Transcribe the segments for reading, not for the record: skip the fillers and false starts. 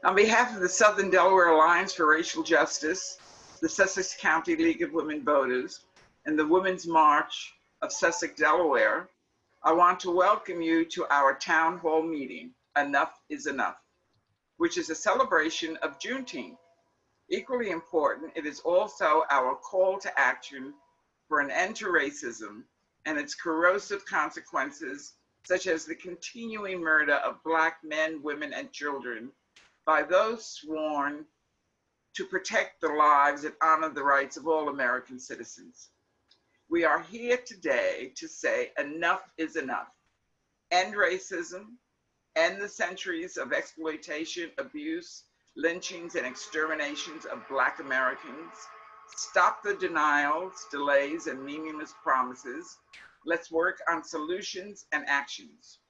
On behalf of the Southern Delaware Alliance for Racial Justice, the Sussex County League of Women Voters, and the Women's March of Sussex, Delaware, I want to welcome you to our town hall meeting, Enough is Enough, which is a celebration of Juneteenth. Equally important, it is also our call to action for an end to racism and its corrosive consequences, such as the continuing murder of Black men, women, and children by those sworn to protect the lives and honor the rights of all American citizens. We are here today to say enough is enough. End racism, end the centuries of exploitation, abuse, lynchings, and exterminations of Black Americans. Stop the denials, delays, and meaningless promises. Let's work on solutions and actions.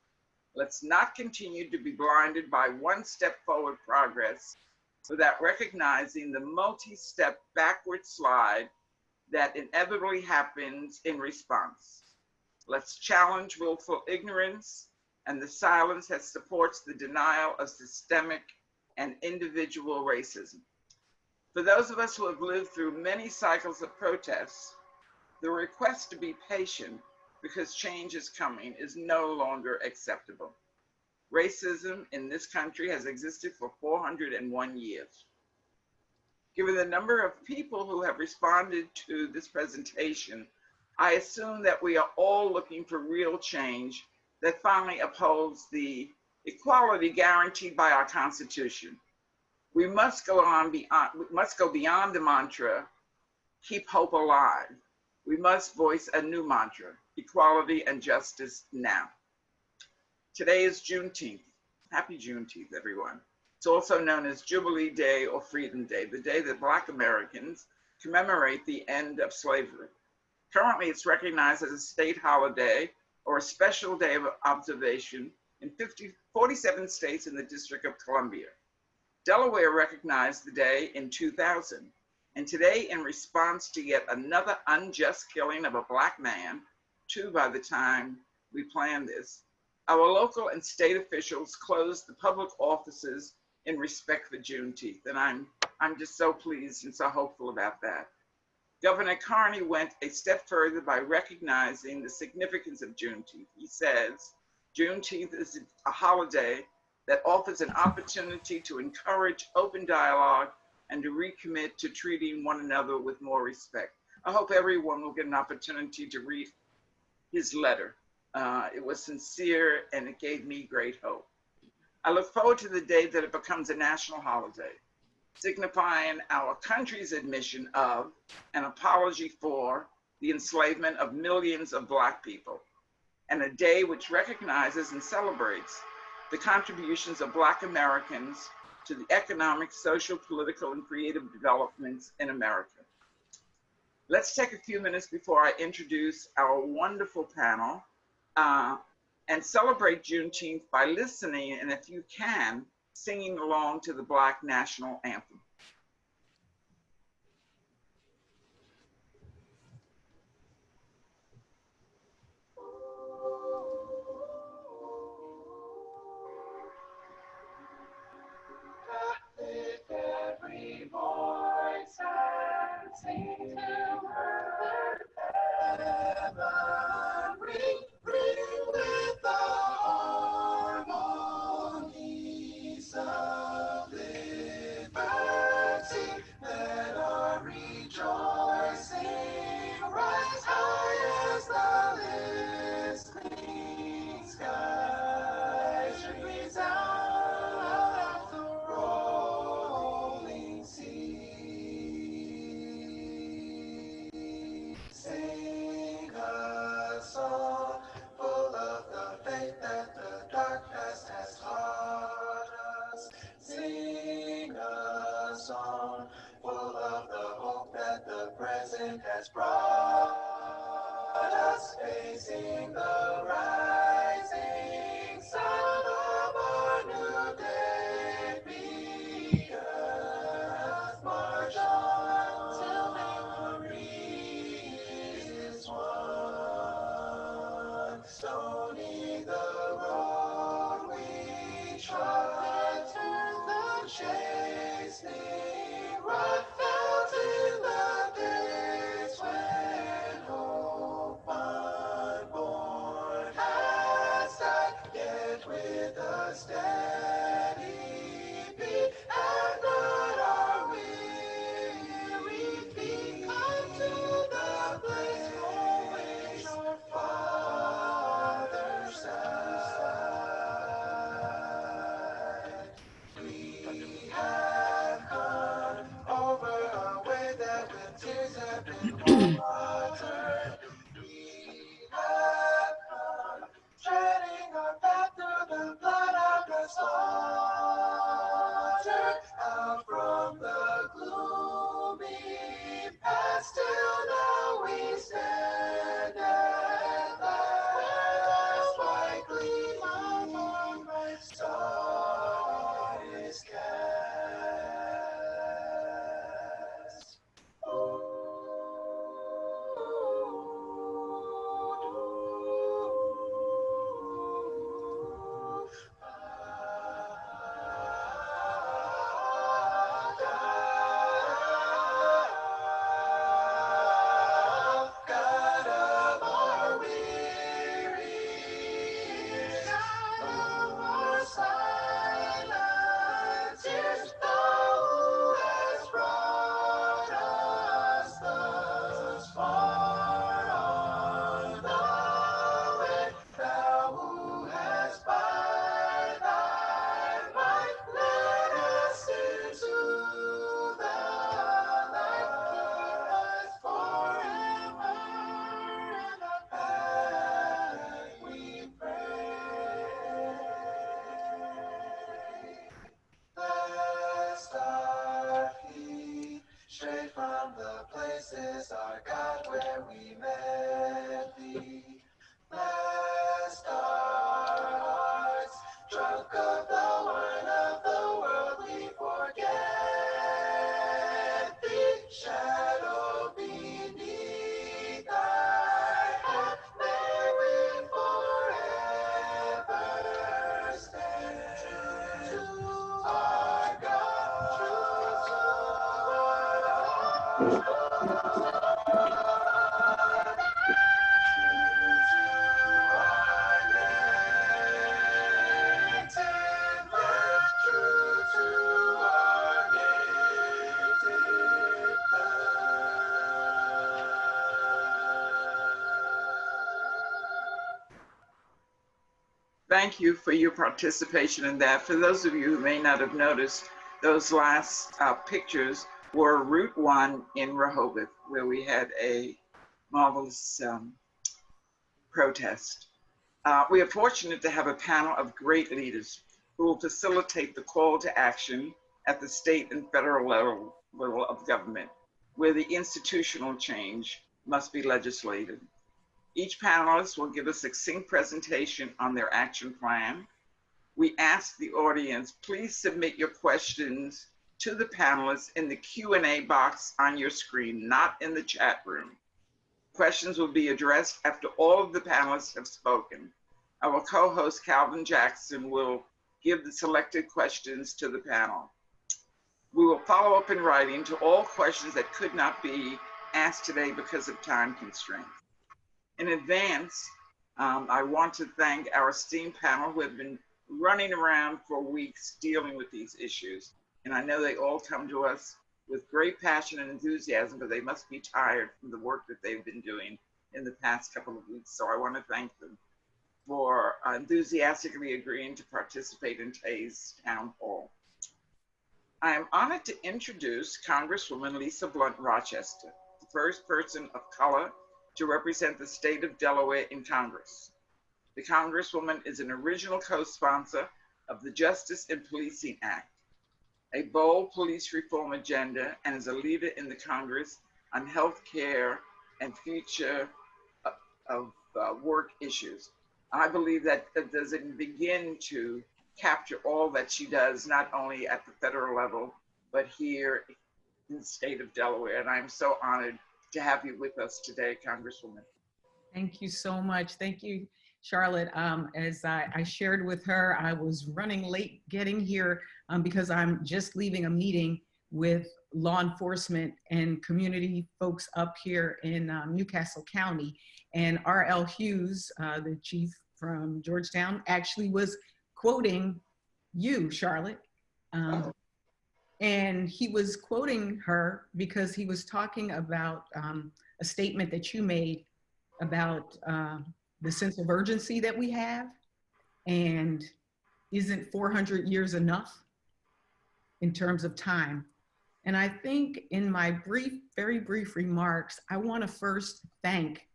Let's not continue to be blinded by one step forward progress without recognizing the multi-step backward slide that inevitably happens in response. Let's challenge willful ignorance and the silence that supports the denial of systemic and individual racism. For those of us who have lived through many cycles of protests, the request to be patient because change is coming is no longer acceptable. Racism in this country has existed for 401 years. Given the number of people who have responded to this presentation, I assume that we are all looking for real change that finally upholds the equality guaranteed by our Constitution. We must go beyond the mantra, keep hope alive. We must voice a new mantra, equality and justice now. Today is Juneteenth. Happy Juneteenth, everyone. It's also known as Jubilee Day or Freedom Day, the day that Black Americans commemorate the end of slavery. Currently, it's recognized as a state holiday or a special day of observation in 47 states in the District of Columbia. Delaware recognized the day in 2000. And today, in response to yet another unjust killing of a Black man, two by the time we planned this, our local and state officials closed the public offices in respect for Juneteenth. And I'm just so pleased and so hopeful about that. Governor Carney went a step further by recognizing the significance of Juneteenth. He says, Juneteenth is a holiday that offers an opportunity to encourage open dialogue and to recommit to treating one another with more respect. I hope everyone will get an opportunity to read his letter. It was sincere and it gave me great hope. I look forward to the day that it becomes a national holiday, signifying our country's admission of an apology for the enslavement of millions of Black people, and a day which recognizes and celebrates the contributions of Black Americans to the economic, social, political, and creative developments in America. Let's take a few minutes before I introduce our wonderful panel and celebrate Juneteenth by listening, and if you can, singing along to the Black National Anthem. Every voice and sing to her heaven, ring with the harmonies of liberty. Let our rejoicing rise high as the listening skies should resound the rolling sea. Sing a song full of the faith that the dark past has taught us. Sing a song full of the hope that the present has brought us. Facing the rising sun of our new day. Be earth, march on till victory is won. Stony the road we trod, turn the shade. is our God where we met thee. Blessed our hearts, drunk of the wine of the world, we forget thee. Shadow beneath thy hand, may we forever stand. True to our God, true to our God, true to our native land, true to our native Thank you for your participation in that. For those of you who may not have noticed, those last pictures were Route 1 in Rehoboth, where we had a marvelous protest. We are fortunate to have a panel of great leaders who will facilitate the call to action at the state and federal level of government, where the institutional change must be legislated. Each panelist will give a succinct presentation on their action plan. We ask the audience, please submit your questions to the panelists in the Q&A box on your screen, not in the chat room. Questions will be addressed after all of the panelists have spoken. Our co-host Calvin Jackson will give the selected questions to the panel. We will follow up in writing to all questions that could not be asked today because of time constraints. In advance, I want to thank our esteemed panel who have been running around for weeks dealing with these issues. And I know they all come to us with great passion and enthusiasm, but they must be tired from the work that they've been doing in the past couple of weeks. So I want to thank them for enthusiastically agreeing to participate in today's town hall. I am honored to introduce Congresswoman Lisa Blunt Rochester, the first person of color to represent the state of Delaware in Congress. The Congresswoman is an original co-sponsor of the Justice in Policing Act, a bold police reform agenda, and is a leader in the Congress on health care and future of work issues. I believe that it doesn't begin to capture all that she does, not only at the federal level, but here in the state of Delaware. And I'm so honored to have you with us today, Congresswoman. Thank you so much. Thank you, Charlotte. As I shared with her, I was running late getting here because I'm just leaving a meeting with law enforcement and community folks up here in Newcastle County. And R.L. Hughes, the chief from Georgetown, actually was quoting you, Charlotte. And he was quoting her because he was talking about a statement that you made about the sense of urgency that we have, and isn't 400 years enough in terms of time? And I think in my very brief remarks, I want to first thank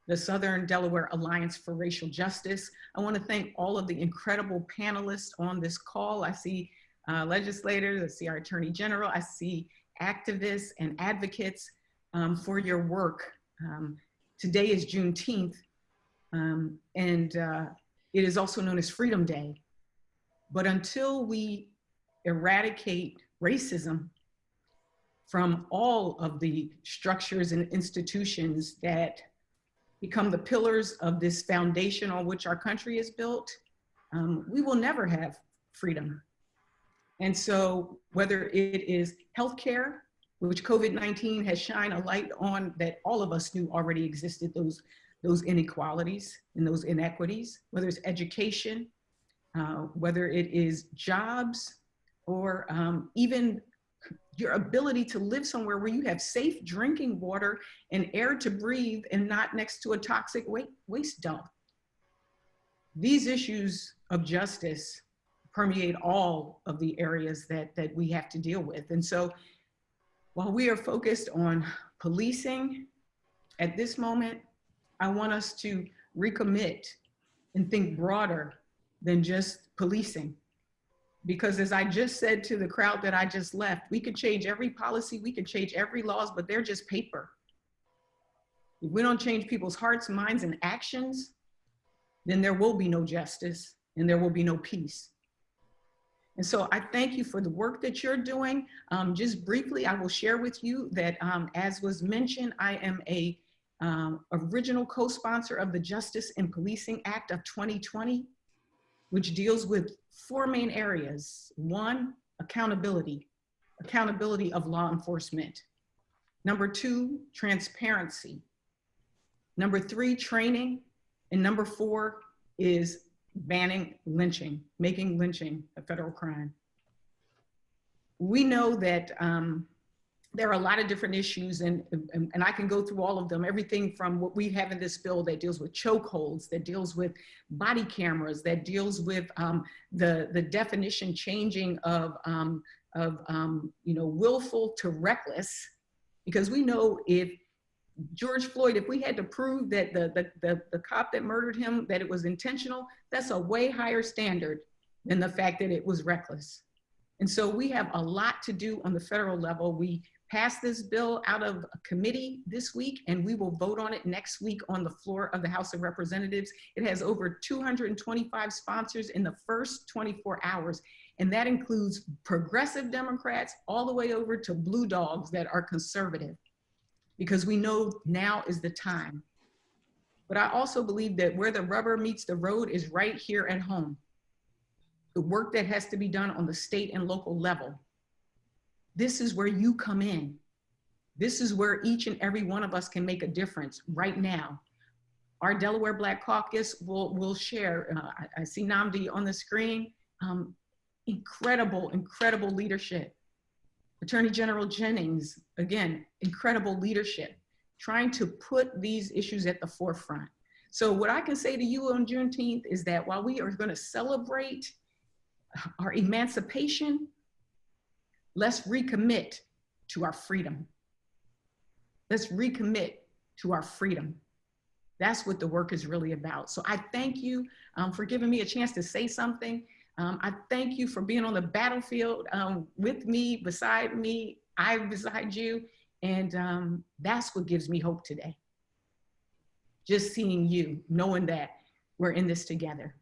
the Southern Delaware Alliance for Racial Justice. I want to thank all of the incredible panelists on this call. I see legislators, I see our Attorney General, I see activists and advocates for your work. Today is Juneteenth, and it is also known as Freedom Day. But until we eradicate racism from all of the structures and institutions that become the pillars of this foundation on which our country is built, we will never have freedom. And so whether it is healthcare, which COVID-19 has shined a light on that all of us knew already existed, those inequalities and those inequities, whether it's education, whether it is jobs, or even your ability to live somewhere where you have safe drinking water and air to breathe and not next to a toxic waste dump. These issues of justice permeate all of the areas that we have to deal with. And so while we are focused on policing at this moment, I want us to recommit and think broader than just policing. Because as I just said to the crowd that I just left, we could change every policy, we could change every laws, but they're just paper. If we don't change people's hearts, minds, and actions, then there will be no justice and there will be no peace. And so I thank you for the work that you're doing. Just briefly, I will share with you that as was mentioned, I am a original co-sponsor of the Justice and Policing Act of 2020, which deals with 4 main areas. 1, accountability of law enforcement. Number 2, transparency. Number 3, training. And number 4 is banning lynching, making lynching a federal crime. We know that there are a lot of different issues, and I can go through all of them, everything from what we have in this bill that deals with chokeholds, that deals with body cameras, that deals with the definition changing of willful to reckless, because we know if George Floyd, if we had to prove that the cop that murdered him, that it was intentional, that's a way higher standard than the fact that it was reckless. And so we have a lot to do on the federal level. We passed this bill out of a committee this week, and we will vote on it next week on the floor of the House of Representatives. It has over 225 sponsors in the first 24 hours. And that includes progressive Democrats all the way over to blue dogs that are conservative, because we know now is the time. But I also believe that where the rubber meets the road is right here at home. The work that has to be done on the state and local level. This is where you come in. This is where each and every one of us can make a difference right now. Our Delaware Black Caucus will share. I see Nnamdi on the screen. Incredible, incredible leadership. Attorney General Jennings, again, incredible leadership, trying to put these issues at the forefront. So what I can say to you on Juneteenth is that while we are going to celebrate our emancipation, let's recommit to our freedom. Let's recommit to our freedom. That's what the work is really about. So I thank you for giving me a chance to say something. I thank you for being on the battlefield with me, beside me, I beside you. And that's what gives me hope today. Just seeing you, knowing that we're in this together.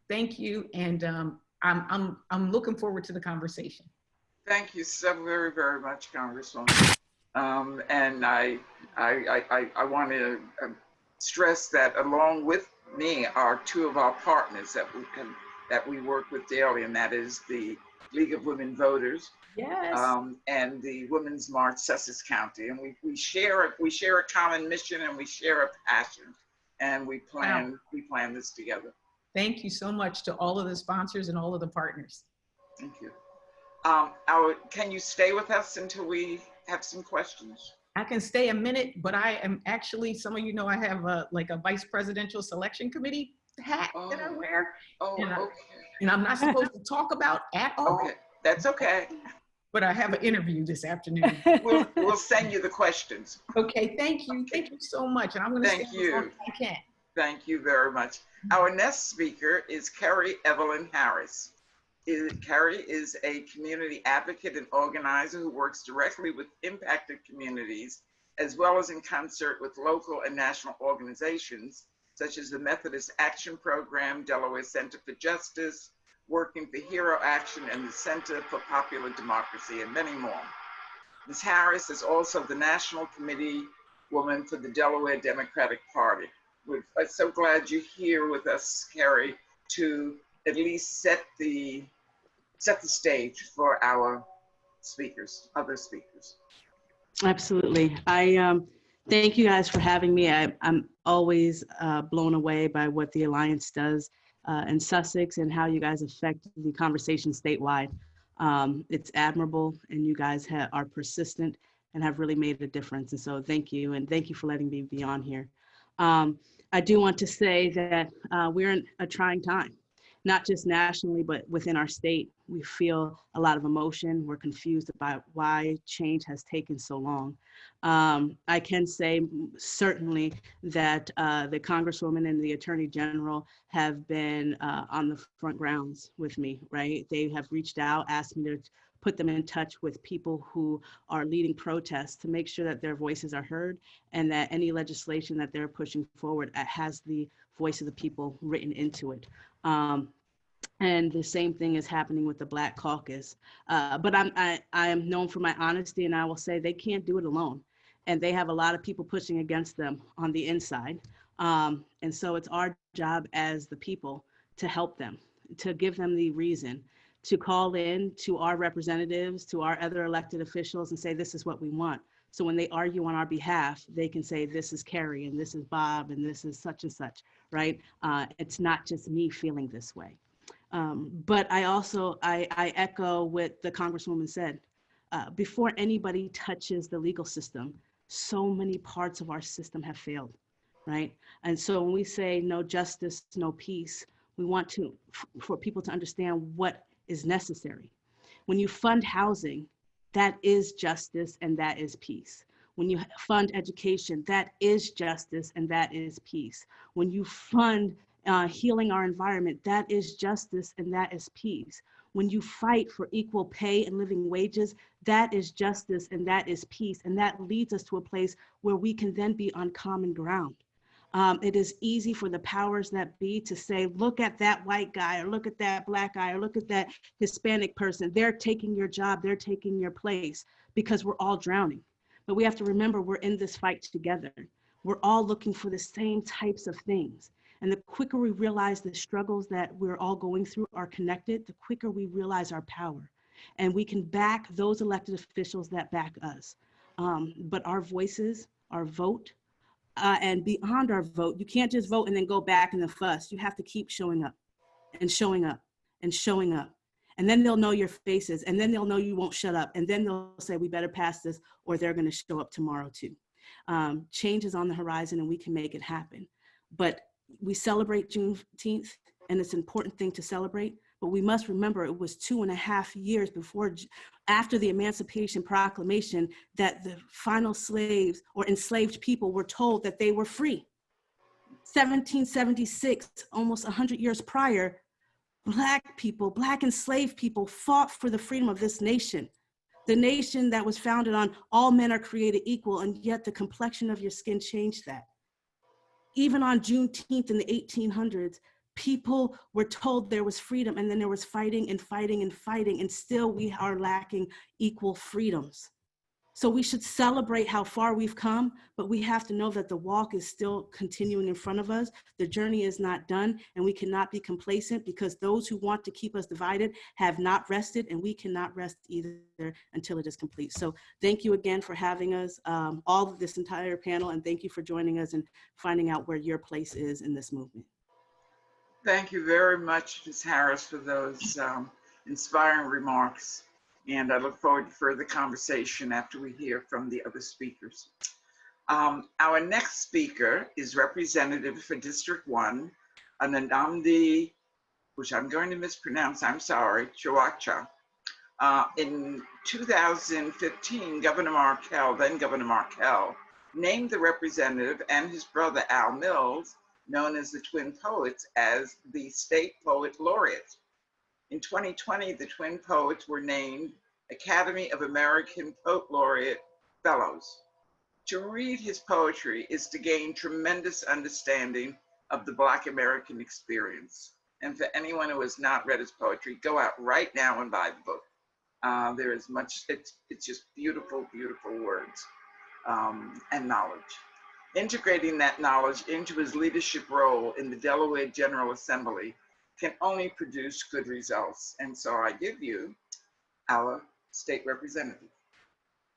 Thank you. And I'm looking forward to the conversation. Thank you so very, very much, Congresswoman. And I want to stress that along with me are 2 of our partners that we work with daily, and that is the League of Women Voters, yes, and the Women's March Sussex County, and we share a common mission, and we share a passion, and we plan this together. Thank you so much to all of the sponsors and all of the partners. Thank you. Can you stay with us until we have some questions? I can stay a minute, but I am actually, some of you know, I have a vice presidential selection committee hat that I wear. Oh, and okay. And I'm not supposed to talk about at all. Okay, that's okay. But I have an interview this afternoon. We'll send you the questions. Okay, thank you. Thank you so much. And I'm going to stay as long as I can. Thank you very much. Our next speaker is Kerri Evelyn Harris. Kerri is a community advocate and organizer who works directly with impacted communities, as well as in concert with local and national organizations, such as the Methodist Action Program, Delaware Center for Justice, Working for Hero Action, and the Center for Popular Democracy, and many more. Ms. Harris is also the National Committee Woman for the Delaware Democratic Party. We're so glad you're here with us, Kerri, to at least set the stage for our speakers, other speakers. Absolutely. I thank you guys for having me. I'm always blown away by what the Alliance does in Sussex and how you guys affect the conversation statewide. It's admirable, and you guys are persistent and have really made a difference. And so thank you, and thank you for letting me be on here. I do want to say that we're in a trying time, not just nationally, but within our state. We feel a lot of emotion. We're confused about why change has taken so long. I can say certainly that the Congresswoman and the Attorney General have been on the front grounds with me, right? They have reached out, asked me to put them in touch with people who are leading protests to make sure that their voices are heard and that any legislation that they're pushing forward has the voice of the people written into it. And the same thing is happening with the Black Caucus. But I am known for my honesty, and I will say they can't do it alone. And they have a lot of people pushing against them on the inside. And so it's our job as the people to help them, to give them the reason, to call in to our representatives, to our other elected officials and say, this is what we want. So when they argue on our behalf, they can say, this is Kerri, and this is Bob, and this is such and such, right? It's not just me feeling this way. But I echo what the Congresswoman said. Before anybody touches the legal system, so many parts of our system have failed, right? And so when we say no justice, no peace, we want for people to understand what is necessary. When you fund housing, that is justice and that is peace. When you fund education, that is justice and that is peace. When you fund healing our environment, that is justice and that is peace. When you fight for equal pay and living wages, that is justice and that is peace. And that leads us to a place where we can then be on common ground. It is easy for the powers that be to say, look at that white guy, or look at that Black guy, or look at that Hispanic person. They're taking your job, they're taking your place, because we're all drowning. But we have to remember we're in this fight together. We're all looking for the same types of things. And the quicker we realize the struggles that we're all going through are connected, the quicker we realize our power. And we can back those elected officials that back us. But our voices, our vote, and beyond our vote, you can't just vote and then go back and then fuss. You have to keep showing up and showing up and showing up. And then they'll know your faces, and then they'll know you won't shut up. And then they'll say, we better pass this, or they're gonna show up tomorrow too. Change is on the horizon and we can make it happen. But we celebrate Juneteenth, and it's an important thing to celebrate, but we must remember it was 2.5 years after the Emancipation Proclamation that the final slaves or enslaved people were told that they were free. 1776, almost 100 years prior, Black people, Black enslaved people fought for the freedom of this nation. The nation that was founded on all men are created equal, and yet the complexion of your skin changed that. Even on Juneteenth in the 1800s, people were told there was freedom, and then there was fighting and fighting and fighting, and still we are lacking equal freedoms. So we should celebrate how far we've come, but we have to know that the walk is still continuing in front of us. The journey is not done, and we cannot be complacent, because those who want to keep us divided have not rested, and we cannot rest either until it is complete. So thank you again for having us, all of this entire panel, and thank you for joining us and finding out where your place is in this movement. Thank you very much, Ms. Harris, for those inspiring remarks. And I look forward to further conversation after we hear from the other speakers. Our next speaker is Representative for District 1, Nnamdi, which I'm going to mispronounce, I'm sorry, Chukwuocha. In 2015, Governor Markell, then Governor Markell, named the representative and his brother Al Mills, known as the Twin Poets, as the State Poet Laureate. In 2020, the Twin Poets were named Academy of American Poet Laureate Fellows. To read his poetry is to gain tremendous understanding of the Black American experience. And for anyone who has not read his poetry, go out right now and buy the book. There is much, it's just beautiful, beautiful words and knowledge. Integrating that knowledge into his leadership role in the Delaware General Assembly can only produce good results. And so I give you our state representative.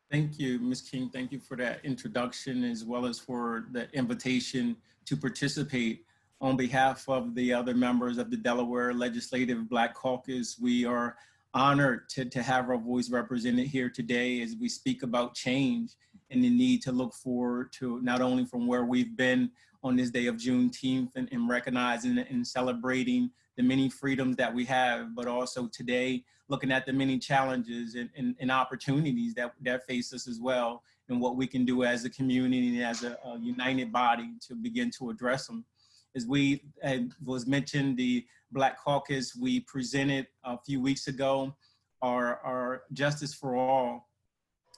Thank you, Ms. King. Thank you for that introduction, as well as for the invitation to participate. On behalf of the other members of the Delaware Legislative Black Caucus, we are honored to have our voice represented here today as we speak about change and the need to look forward to not only from where we've been on this day of Juneteenth and recognizing and celebrating the many freedoms that we have, but also today looking at the many challenges and opportunities that face us as well, and what we can do as a community and as a united body to begin to address them. As was mentioned, the Black Caucus, we presented a few weeks ago our Justice for All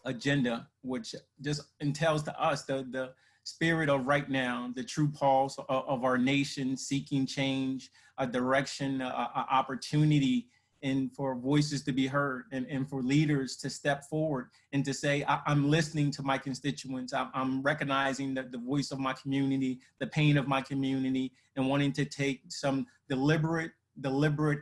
agenda, which just entails to us the spirit of right now, the true pulse of our nation, seeking change, a direction, a opportunity, and for voices to be heard, and for leaders to step forward and to say, I'm listening to my constituents. I'm recognizing that the voice of my community, the pain of my community, and wanting to take some deliberate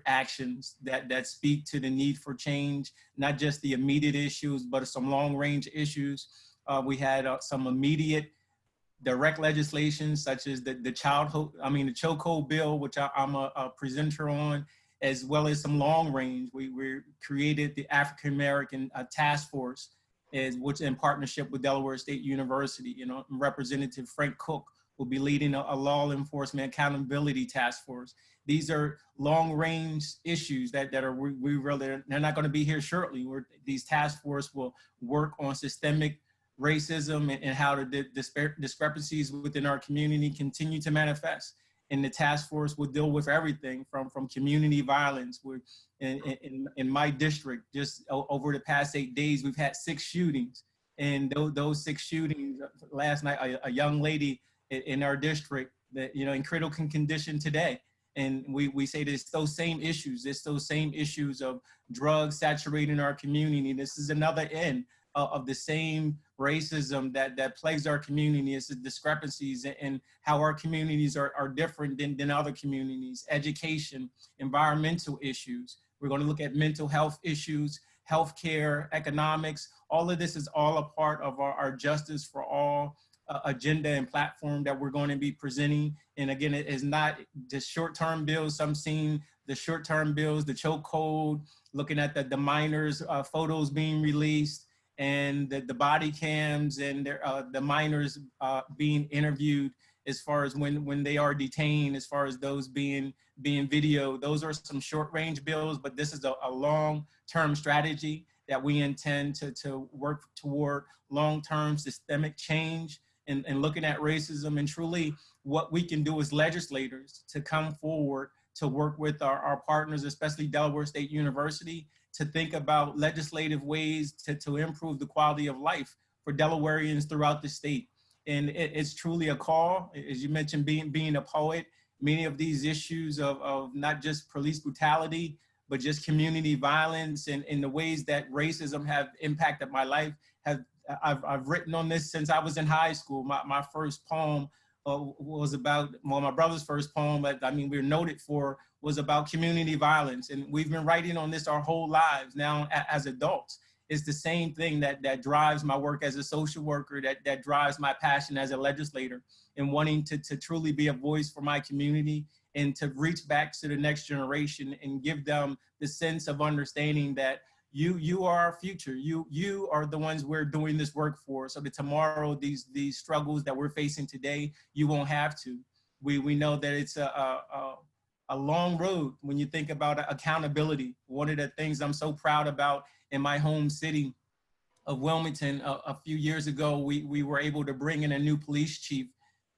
actions that speak to the need for change, not just the immediate issues, but some long range issues. We had some immediate direct legislation, such as the chokehold bill, which I'm a presenter on, as well as some long range. We created the African American Task Force, which in partnership with Delaware State University. Representative Frank Cook will be leading a law enforcement accountability task force. These are long range issues that are they're not going to be here shortly. These task force will work on systemic racism and how the discrepancies within our community continue to manifest. And the task force will deal with everything from community violence. In my district, just over the past 8 days, we've had 6 shootings. And those 6 shootings, last night, a young lady in our district that, in critical condition today. And we say that it's those same issues. It's those same issues of drugs saturating our community. This is another end of the same racism that plagues our community. It's the discrepancies and how our communities are different than other communities. Education, environmental issues. We're going to look at mental health issues, healthcare, economics. All of this is all a part of our Justice for All agenda and platform that we're going to be presenting. And again, it is not just short-term bills. Some seen the short-term bills, the chokehold, looking at the minors' photos being released, and the body cams, and the minors being interviewed as far as when they are detained, as far as those being videoed. Those are some short-range bills, but this is a long-term strategy that we intend to work toward long-term systemic change and looking at racism, and truly what we can do as legislators to come forward to work with our partners, especially Delaware State University, to think about legislative ways to improve the quality of life for Delawareans throughout the state. And it's truly a call, as you mentioned, being a poet. Many of these issues of not just police brutality, but just community violence and the ways that racism have impacted my life. I've written on this since I was in high school. My first poem was about, well, my brother's first poem, but I mean, we're noted for, was about community violence. And we've been writing on this our whole lives now as adults. It's the same thing that drives my work as a social worker, that drives my passion as a legislator, and wanting to truly be a voice for my community and to reach back to the next generation and give them the sense of understanding that you are our future. You are the ones we're doing this work for, so that tomorrow these struggles that we're facing today, you won't have to. We know that it's a long road when you think about accountability. One of the things I'm so proud about in my home city of Wilmington, a few years ago, we were able to bring in a new police chief,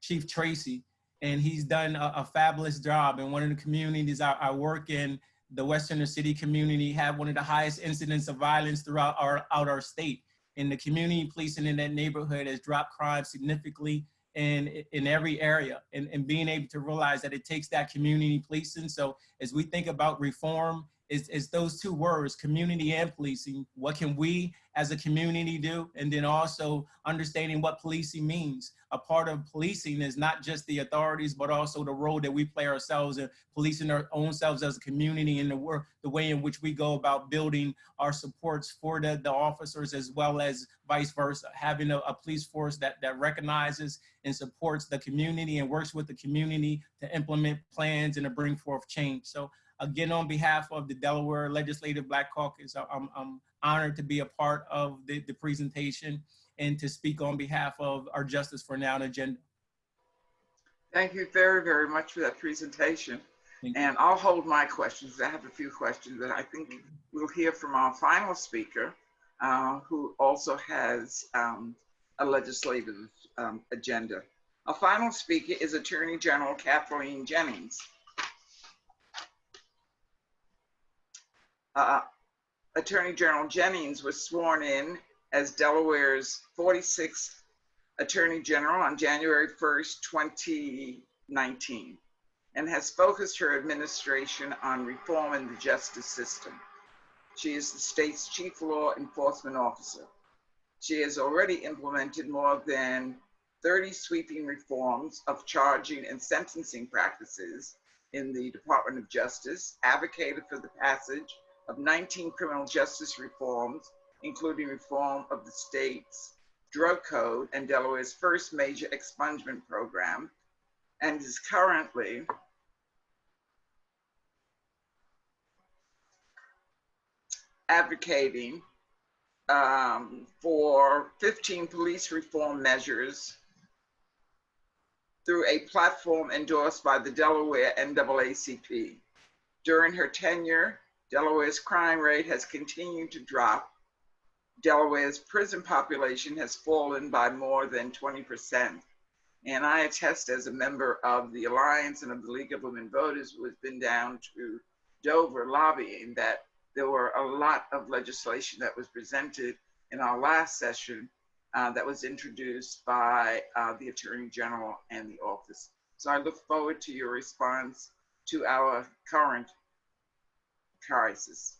Chief Tracy, and he's done a fabulous job. In one of the communities I work in, the Western City community, have one of the highest incidents of violence throughout our state. And the community policing in that neighborhood has dropped crime significantly in every area, and being able to realize that it takes that community policing. So as we think about reform, it's those two words, community and policing. What can we as a community do? And then also understanding what policing means. A part of policing is not just the authorities, but also the role that we play ourselves in policing our own selves as a community, and the way in which we go about building our supports for the officers, as well as vice versa. Having a police force that recognizes and supports the community and works with the community to implement plans and to bring forth change. So again, on behalf of the Delaware Legislative Black Caucus, I'm honored to be a part of the presentation and to speak on behalf of our Justice for Now agenda. Thank you very, very much for that presentation. And I'll hold my questions. I have a few questions, but I think we'll hear from our final speaker, who also has a legislative agenda. Our final speaker is Attorney General Kathleen Jennings. Attorney General Jennings was sworn in as Delaware's 46th Attorney General on January 1st, 2019, and has focused her administration on reform in the justice system. She is the state's chief law enforcement officer. She has already implemented more than 30 sweeping reforms of charging and sentencing practices in the Department of Justice, advocated for the passage of 19 criminal justice reforms, including reform of the state's drug code and Delaware's first major expungement program, and is currently advocating for 15 police reform measures through a platform endorsed by the Delaware NAACP. During her tenure, Delaware's crime rate has continued to drop. Delaware's prison population has fallen by more than 20%. And I attest as a member of the Alliance and of the League of Women Voters, who has been down to Dover lobbying, that there were a lot of legislation that was presented in our last session that was introduced by the Attorney General and the office. So I look forward to your response to our current crisis.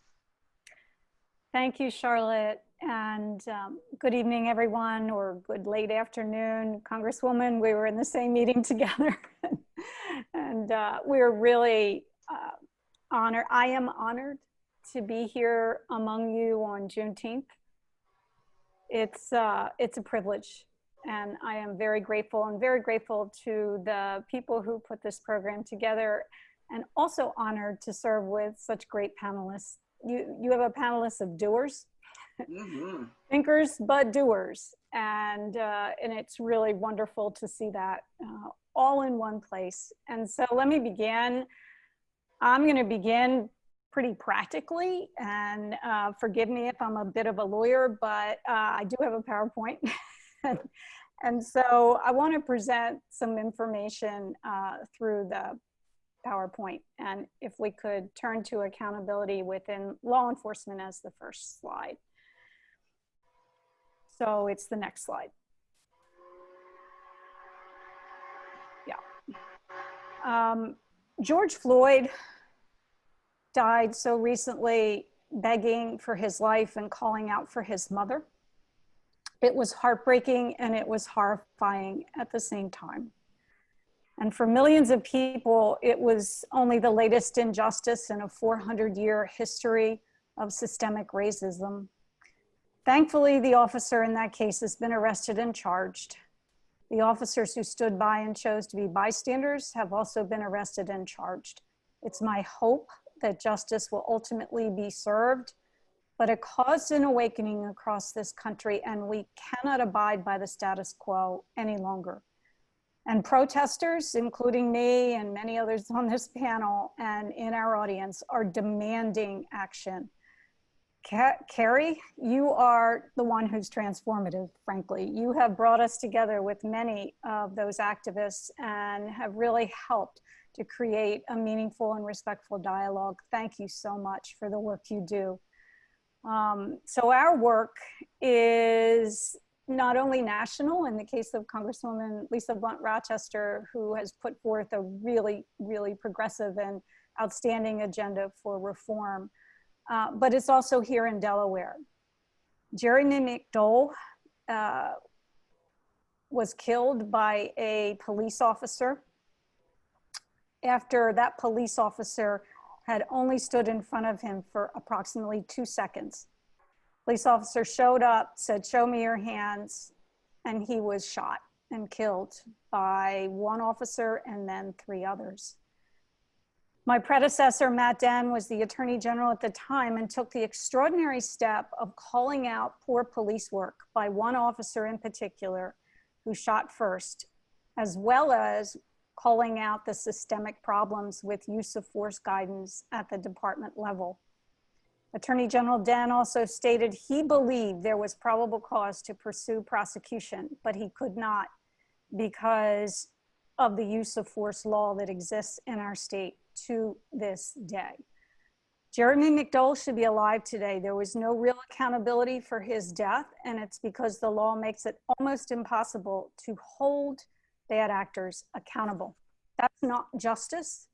Thank you, Charlotte, and good evening, everyone, or good late afternoon. Congresswoman, we were in the same meeting together, and we're really honored. I am honored to be here among you on Juneteenth. It's a privilege, and I am very grateful, and very grateful to the people who put this program together, and also honored to serve with such great panelists. You have a panelist of doers, thinkers, but doers, and it's really wonderful to see that all in one place. And so let me begin. I'm going to begin pretty practically, and forgive me if I'm a bit of a lawyer, but I do have a PowerPoint. And so I want to present some information through the PowerPoint. And if we could turn to accountability within law enforcement as the first slide. So it's the next slide. Yeah. George Floyd died so recently, begging for his life and calling out for his mother. It was heartbreaking and it was horrifying at the same time. And for millions of people, it was only the latest injustice in a 400-year history of systemic racism. Thankfully, the officer in that case has been arrested and charged. The officers who stood by and chose to be bystanders have also been arrested and charged. It's my hope that justice will ultimately be served, but it caused an awakening across this country, and we cannot abide by the status quo any longer. And protesters, including me and many others on this panel and in our audience, are demanding action. Kerri, you are the one who's transformative, frankly. You have brought us together with many of those activists and have really helped to create a meaningful and respectful dialogue. Thank you so much for the work you do. So our work is not only national, in the case of Congresswoman Lisa Blunt Rochester, who has put forth a really, really progressive and outstanding agenda for reform, but it's also here in Delaware. Nnamdi O was killed by a police officer after that police officer had only stood in front of him for approximately 2 seconds. Police officer showed up, said, "Show me your hands," and he was shot and killed by one officer and then 3 others. My predecessor, Matt Denn, was the Attorney General at the time and took the extraordinary step of calling out poor police work by one officer in particular who shot first, as well as calling out the systemic problems with use of force guidance at the department level. Attorney General Denn also stated he believed there was probable cause to pursue prosecution, but he could not because of the use of force law that exists in our state to this day. Jeremy McDowell should be alive today. There was no real accountability for his death, and it's because the law makes it almost impossible to hold bad actors accountable. That's not justice,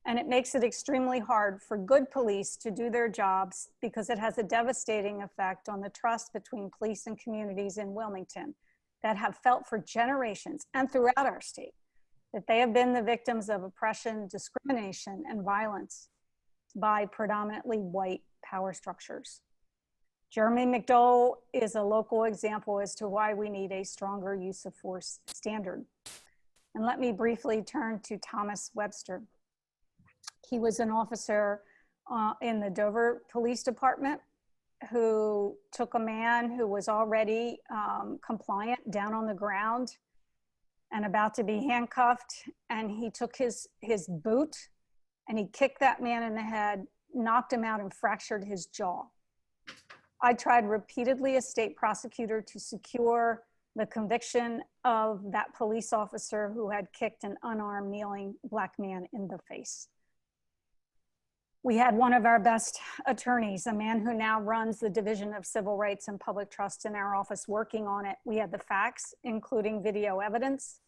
and it makes it extremely hard for good police to do their jobs because it has a devastating effect on the trust between police and communities in Wilmington that have felt for generations and throughout our state that they have been the victims of oppression, discrimination, and violence by predominantly white power structures. Jeremy McDowell is a local example as to why we need a stronger use of force standard. And let me briefly turn to Thomas Webster. He was an officer in the Dover Police Department who took a man who was already compliant down on the ground and about to be handcuffed, and he took his boot and he kicked that man in the head, knocked him out, and fractured his jaw. I tried repeatedly as state prosecutor to secure the conviction of that police officer who had kicked an unarmed, kneeling Black man in the face. We had one of our best attorneys, a man who now runs the Division of Civil Rights and Public Trust in our office, working on it. We had the facts, including video evidence,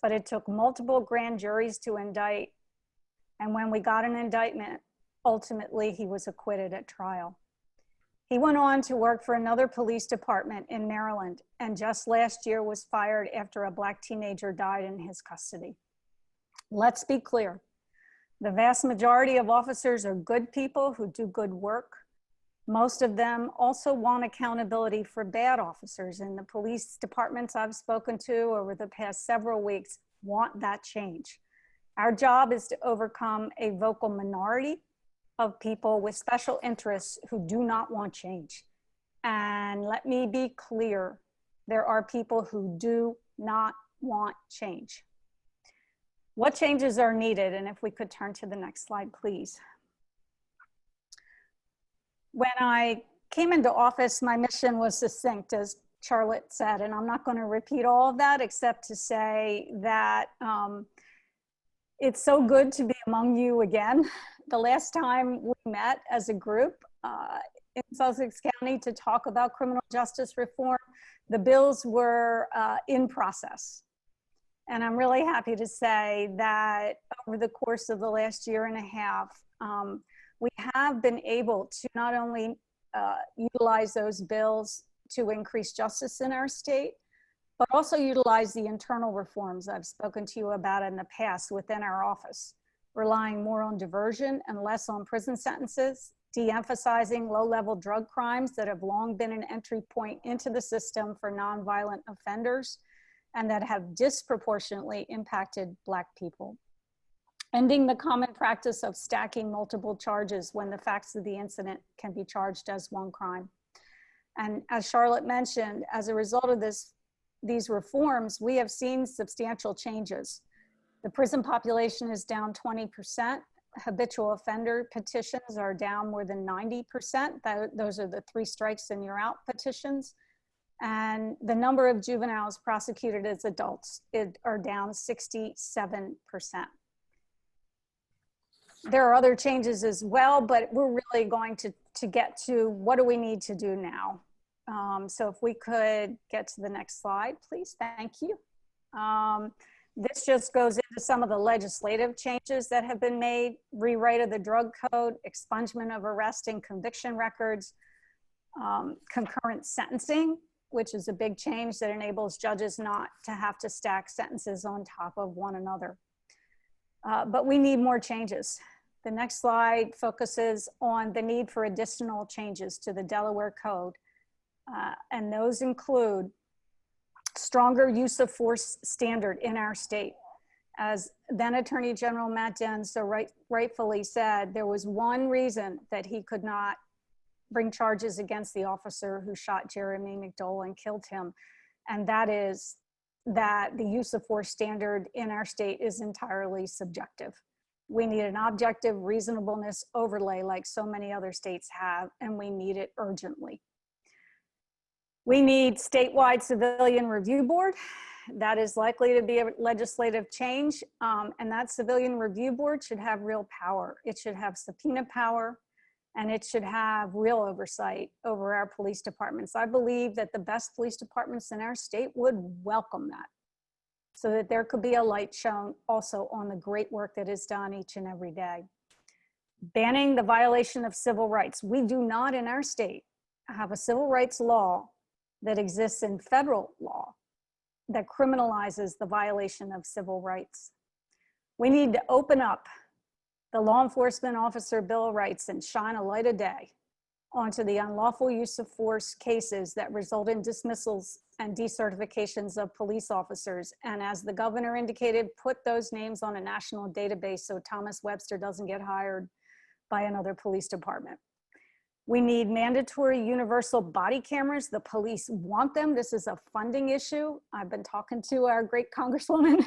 but it took multiple grand juries to indict. And when we got an indictment, ultimately he was acquitted at trial. He went on to work for another police department in Maryland, and just last year was fired after a Black teenager died in his custody. Let's be clear. The vast majority of officers are good people who do good work. Most of them also want accountability for bad officers, and the police departments I've spoken to over the past several weeks want that change. Our job is to overcome a vocal minority of people with special interests who do not want change. And let me be clear, there are people who do not want change. What changes are needed? And if we could turn to the next slide, please. When I came into office, my mission was succinct, as Charlotte said, and I'm not going to repeat all of that except to say that it's so good to be among you again. The last time we met as a group in Sussex County to talk about criminal justice reform, the bills were in process. And I'm really happy to say that over the course of the last year and a half, we have been able to not only utilize those bills to increase justice in our state, but also utilize the internal reforms I've spoken to you about in the past within our office, relying more on diversion and less on prison sentences, de-emphasizing low-level drug crimes that have long been an entry point into the system for nonviolent offenders and that have disproportionately impacted Black people. Ending the common practice of stacking multiple charges when the facts of the incident can be charged as one crime. And as Charlotte mentioned, as a result of these reforms, we have seen substantial changes. The prison population is down 20%. Habitual offender petitions are down more than 90%. Those are the 3 strikes and you're out petitions. And the number of juveniles prosecuted as adults are down 67%. There are other changes as well, but we're really going to get to what do we need to do now. So if we could get to the next slide, please. Thank you. This just goes into some of the legislative changes that have been made: rewrite of the drug code, expungement of arrest and conviction records, concurrent sentencing, which is a big change that enables judges not to have to stack sentences on top of one another. But we need more changes. The next slide focuses on the need for additional changes to the Delaware Code. And those include stronger use of force standard in our state. As then Attorney General Matt Dehn so rightfully said, there was one reason that he could not bring charges against the officer who shot Jeremy McDowell and killed him. And that is that the use of force standard in our state is entirely subjective. We need an objective reasonableness overlay like so many other states have, and we need it urgently. We need statewide civilian review board. That is likely to be a legislative change, and that civilian review board should have real power. It should have subpoena power, and it should have real oversight over our police departments. I believe that the best police departments in our state would welcome that, so that there could be a light shown also on the great work that is done each and every day. Banning the violation of civil rights. We do not in our state have a civil rights law that exists in federal law that criminalizes the violation of civil rights. We need to open up the Law Enforcement Officer Bill of Rights and shine a light of day onto the unlawful use of force cases that result in dismissals and decertifications of police officers. And as the governor indicated, put those names on a national database so Thomas Webster doesn't get hired by another police department. We need mandatory universal body cameras. The police want them. This is a funding issue. I've been talking to our great Congresswoman,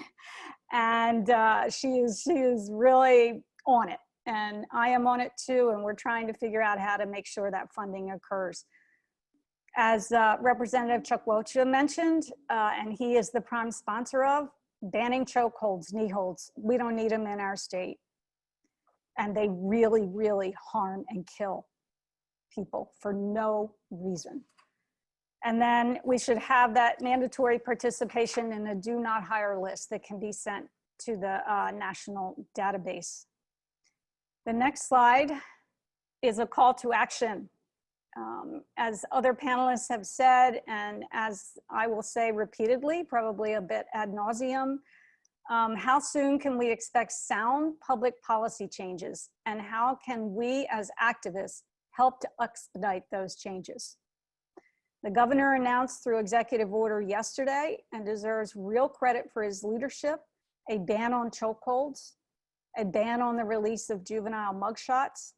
and she is really on it. And I am on it too, and we're trying to figure out how to make sure that funding occurs. As Representative Chukwuocha mentioned, and he is the prime sponsor of, banning chokeholds, knee holds. We don't need them in our state. And they really, really harm and kill people for no reason. And then we should have that mandatory participation in a do not hire list that can be sent to the national database. The next slide is a call to action. As other panelists have said, and as I will say repeatedly, probably a bit ad nauseum, how soon can we expect sound public policy changes? And how can we as activists help to expedite those changes? The governor announced through executive order yesterday, and deserves real credit for his leadership, a ban on chokeholds, a ban on the release of juvenile mugshots,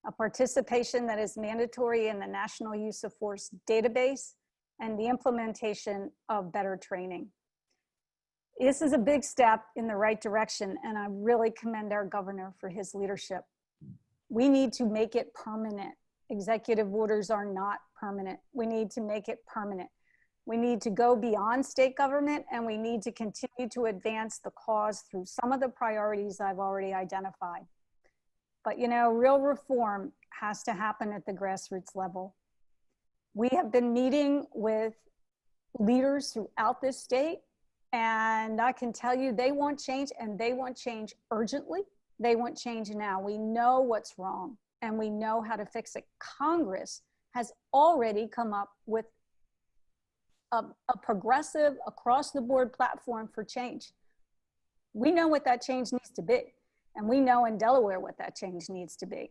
a participation that is mandatory in the National Use of Force database, and the implementation of better training. This is a big step in the right direction, and I really commend our governor for his leadership. We need to make it permanent. Executive orders are not permanent. We need to make it permanent. We need to go beyond state government, and we need to continue to advance the cause through some of the priorities I've already identified. But you know, real reform has to happen at the grassroots level. We have been meeting with leaders throughout this state, and I can tell you they want change, and they want change urgently. They want change now. We know what's wrong, and we know how to fix it. Congress has already come up with a progressive, across-the-board platform for change. We know what that change needs to be, and we know in Delaware what that change needs to be.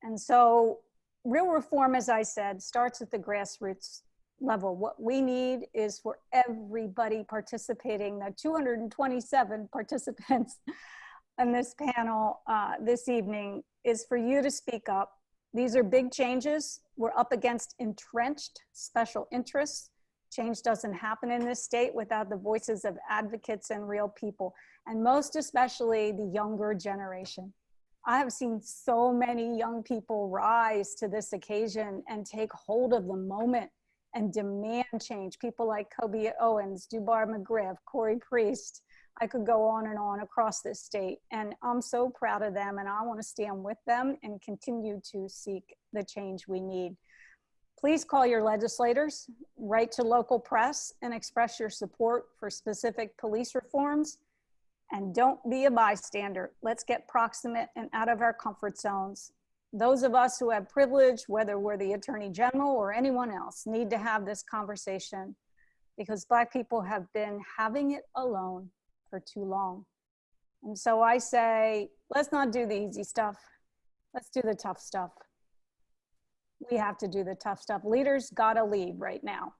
And so real reform, as I said, starts at the grassroots level. What we need is for everybody participating, the 227 participants on this panel this evening, is for you to speak up. These are big changes. We're up against entrenched special interests. Change doesn't happen in this state without the voices of advocates and real people, and most especially the younger generation. I have seen so many young people rise to this occasion and take hold of the moment and demand change. People like Kobe Owens, Dubar McGriff, Corey Priest. I could go on and on across this state, and I'm so proud of them, and I want to stand with them and continue to seek the change we need. Please call your legislators, write to local press, and express your support for specific police reforms. And don't be a bystander. Let's get proximate and out of our comfort zones. Those of us who have privilege, whether we're the Attorney General or anyone else, need to have this conversation, because Black people have been having it alone for too long. And so I say, let's not do the easy stuff. Let's do the tough stuff. We have to do the tough stuff. Leaders gotta lead right now.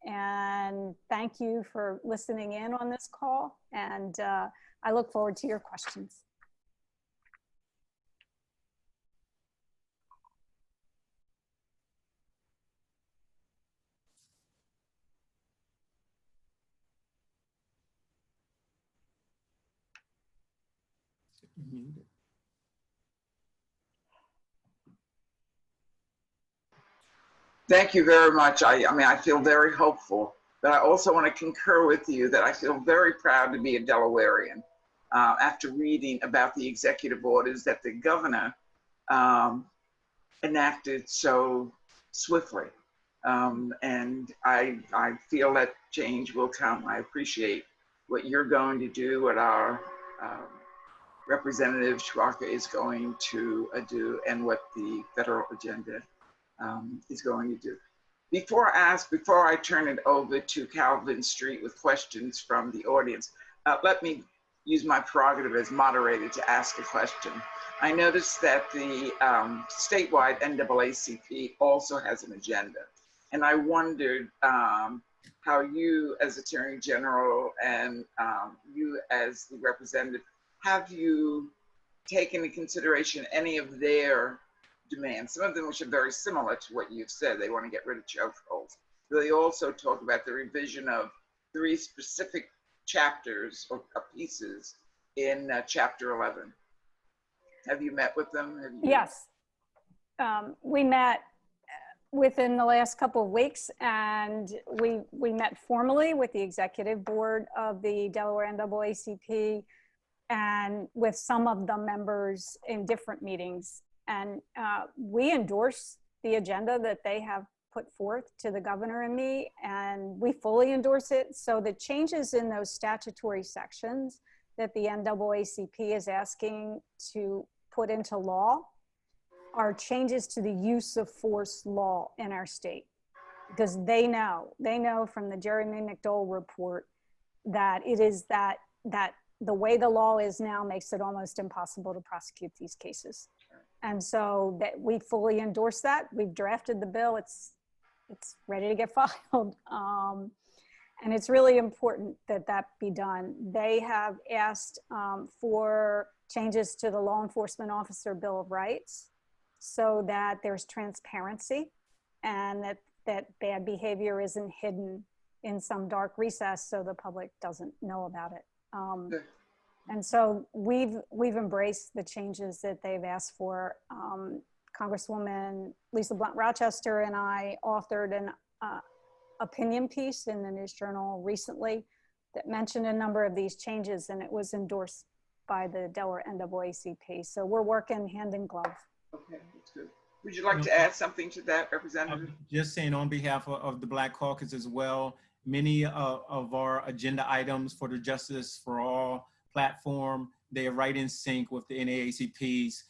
And thank you for listening in on this call. And I look forward to your questions. Thank you very much. I mean, I feel very hopeful, but I also want to concur with you that I feel very proud to be a Delawarean after reading about the executive orders that the governor enacted so swiftly. And I feel that change will come. I appreciate what you're going to do, what our Representative Chukwuocha is going to do, and what the federal agenda is going to do. Before I turn it over to Calvin Street with questions from the audience, let me use my prerogative as moderator to ask a question. I noticed that the statewide NAACP also has an agenda. And I wondered how you as Attorney General and you as the representative, have you taken into consideration any of their demands? Some of them which are very similar to what you've said. They want to get rid of chokeholds. They also talk about the revision of 3 specific chapters or pieces in Chapter 11. Have you met with them? Yes. We met within the last couple of weeks, and we met formally with the executive board of the Delaware NAACP and with some of the members in different meetings. And we endorse the agenda that they have put forth to the governor and me, and we fully endorse it. So the changes in those statutory sections that the NAACP is asking to put into law are changes to the use of force law in our state, because they know from the Jeremy McDowell report that it is that the way the law is now makes it almost impossible to prosecute these cases. And so that we fully endorse that. We've drafted the bill. It's ready to get filed. And it's really important that that be done. They have asked for changes to the Law Enforcement Officer Bill of Rights so that there's transparency and that bad behavior isn't hidden in some dark recess so the public doesn't know about it. And so we've embraced the changes that they've asked for. Congresswoman Lisa Blunt Rochester and I authored an opinion piece in the News Journal recently that mentioned a number of these changes, and it was endorsed by the Delaware NAACP. So we're working hand in glove. Okay, that's good. Would you like to add something to that, Representative? Just saying on behalf of the Black Caucus as well, many of our agenda items for the Justice for All platform, they are right in sync with the NAACP's